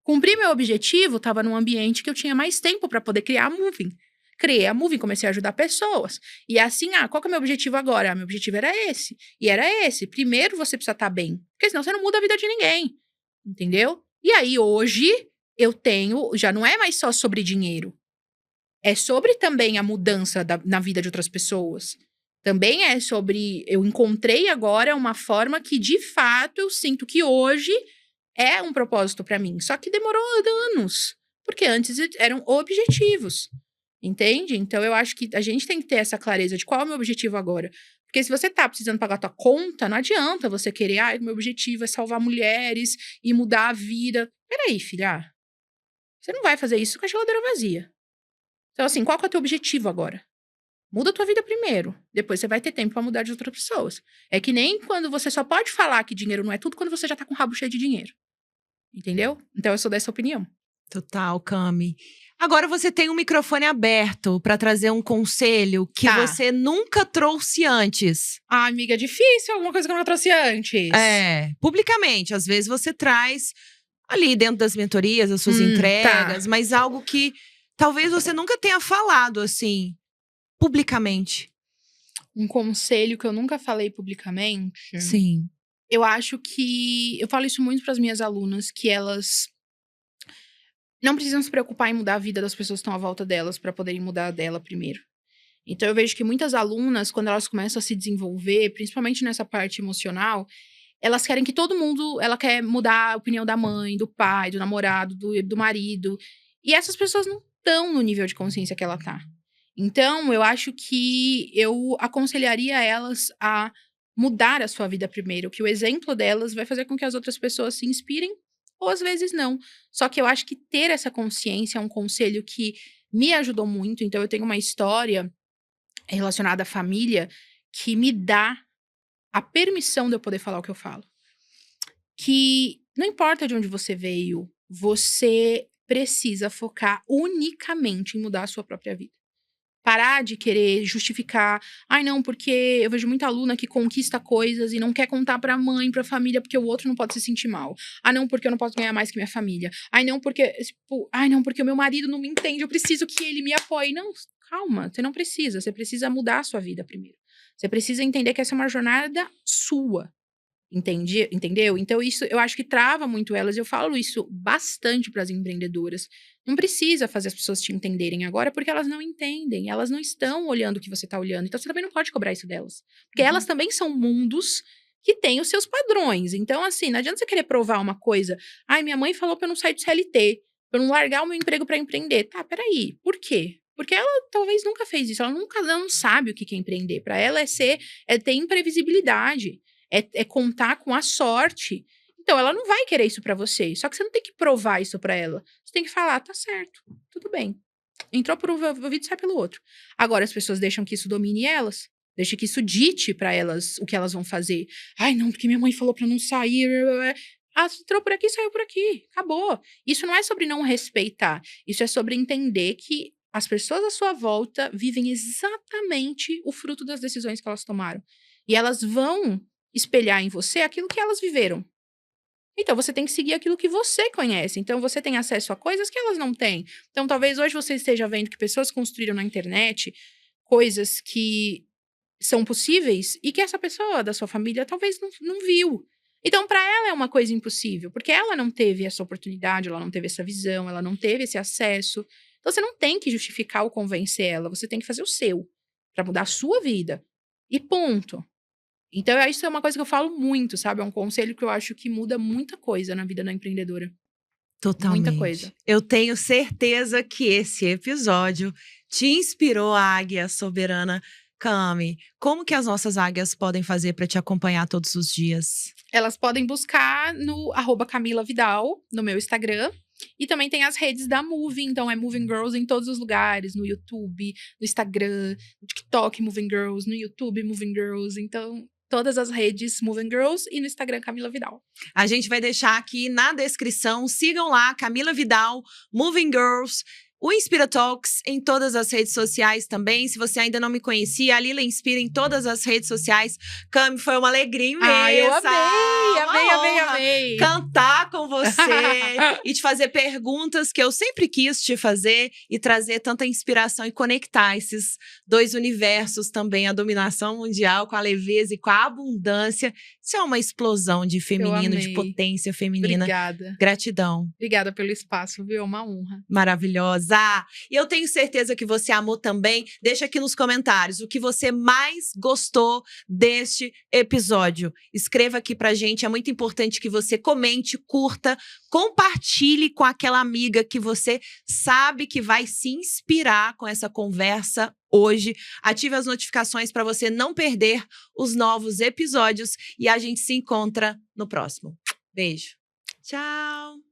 Cumpri meu objetivo, tava num ambiente que eu tinha mais tempo pra poder criar a Moving. Criei a Moving, comecei a ajudar pessoas. E assim, qual que é o meu objetivo agora? Meu objetivo era esse. E era esse. Primeiro você precisa estar bem. Porque senão você não muda a vida de ninguém. Entendeu? E aí, hoje, eu tenho... Já não é mais só sobre dinheiro. É sobre também a mudança na vida de outras pessoas. Também é sobre... Eu encontrei agora uma forma que, de fato, eu sinto que hoje é um propósito pra mim. Só que demorou anos. Porque antes eram objetivos. Entende? Então, eu acho que a gente tem que ter essa clareza de qual é o meu objetivo agora. Porque se você tá precisando pagar a tua conta, não adianta você querer, meu objetivo é salvar mulheres e mudar a vida. Peraí, filha. Você não vai fazer isso com a geladeira vazia. Então, assim, qual que é o teu objetivo agora? Muda a tua vida primeiro. Depois você vai ter tempo pra mudar de outras pessoas. É que nem quando você só pode falar que dinheiro não é tudo quando você já tá com o rabo cheio de dinheiro. Entendeu? Então, eu sou dessa opinião. Total, Cami. Agora você tem um microfone aberto para trazer um conselho que Tá. você nunca trouxe antes. Amiga, é difícil alguma coisa que eu não trouxe antes. Publicamente. Às vezes você traz ali dentro das mentorias, as suas entregas, mas algo que talvez você nunca tenha falado assim, publicamente. Um conselho que eu nunca falei publicamente. Sim. Eu acho que... Eu falo isso muito para as minhas alunas, que elas não precisam se preocupar em mudar a vida das pessoas que estão à volta delas para poderem mudar a dela primeiro. Então, eu vejo que muitas alunas, quando elas começam a se desenvolver, principalmente nessa parte emocional, elas querem que todo mundo... Ela quer mudar a opinião da mãe, do pai, do namorado, do marido. E essas pessoas não estão no nível de consciência que ela tá. Então, eu acho que eu aconselharia elas a mudar a sua vida primeiro, que o exemplo delas vai fazer com que as outras pessoas se inspirem, ou às vezes não. Só que eu acho que ter essa consciência é um conselho que me ajudou muito. Então, eu tenho uma história relacionada à família que me dá a permissão de eu poder falar o que eu falo. Que não importa de onde você veio, você precisa focar unicamente em mudar a sua própria vida. Parar de querer justificar. Ai, não, porque eu vejo muita aluna que conquista coisas e não quer contar pra mãe, pra família, porque o outro não pode se sentir mal. Ah, não, porque eu não posso ganhar mais que minha família. Ai, não, porque... Tipo, ai, não, porque o meu marido não me entende, eu preciso que ele me apoie. Não, calma, você não precisa. Você precisa mudar a sua vida primeiro. Você precisa entender que essa é uma jornada sua. Entendeu? Então, isso eu acho que trava muito elas. Eu falo isso bastante para as empreendedoras. Não precisa fazer as pessoas te entenderem agora, porque elas não entendem. Elas não estão olhando o que você está olhando. Então, você também não pode cobrar isso delas. Porque elas também são mundos que têm os seus padrões. Então, assim, não adianta você querer provar uma coisa. Ai, minha mãe falou para eu não sair do CLT, para eu não largar o meu emprego para empreender. Tá, peraí. Por quê? Porque ela talvez nunca fez isso. Ela não sabe o que é empreender. Para ela é ter imprevisibilidade. É contar com a sorte. Então, ela não vai querer isso pra você. Só que você não tem que provar isso pra ela. Você tem que falar, tá certo, tudo bem. Entrou por um ouvido, sai pelo outro. Agora, as pessoas deixam que isso domine elas. Deixa que isso dite pra elas o que elas vão fazer. Ai, não, porque minha mãe falou pra não sair. Ah, entrou por aqui, saiu por aqui. Acabou. Isso não é sobre não respeitar. Isso é sobre entender que As pessoas à sua volta vivem exatamente o fruto das decisões que elas tomaram. E elas vão espelhar em você aquilo que elas viveram. Então, você tem que seguir aquilo que você conhece. Então, você tem acesso a coisas que elas não têm. Então, talvez hoje você esteja vendo que pessoas construíram na internet coisas que são possíveis e que essa pessoa da sua família talvez não viu. Então, para ela é uma coisa impossível, porque ela não teve essa oportunidade, ela não teve essa visão, ela não teve esse acesso. Então, você não tem que justificar ou convencer ela, você tem que fazer o seu, para mudar a sua vida. E ponto. Então, isso é uma coisa que eu falo muito, sabe? É um conselho que eu acho que muda muita coisa na vida da empreendedora. Muita coisa. Totalmente. Eu tenho certeza que esse episódio te inspirou, Águia Soberana. Cami, como que as nossas águias podem fazer para te acompanhar todos os dias? Elas podem buscar no @CamilaVidal, no meu Instagram. E também tem as redes da Moving, então é Moving Girls em todos os lugares, no YouTube, no Instagram, no TikTok Moving Girls, no YouTube Moving Girls, então todas as redes Moving Girls e no Instagram Camila Vidal. A gente vai deixar aqui na descrição, sigam lá, Camila Vidal, Moving Girls, o Inspira Talks em todas as redes sociais também. Se você ainda não me conhecia, a Lila Inspira em todas as redes sociais. Cami, foi uma alegria imensa. Ai, eu amei. Cantar com você e te fazer perguntas que eu sempre quis te fazer e trazer tanta inspiração e conectar esses dois universos também, a dominação mundial com a leveza e com a abundância. Isso é uma explosão de feminino, de potência feminina. Obrigada. Gratidão. Obrigada pelo espaço, viu? É uma honra. Maravilhosa. E eu tenho certeza que você amou também. Deixa aqui nos comentários o que você mais gostou deste episódio. Escreva aqui pra gente. É muito importante que você comente, curta, compartilhe com aquela amiga que você sabe que vai se inspirar com essa conversa hoje. Ative as notificações para você não perder os novos episódios e a gente se encontra no próximo. Beijo. Tchau.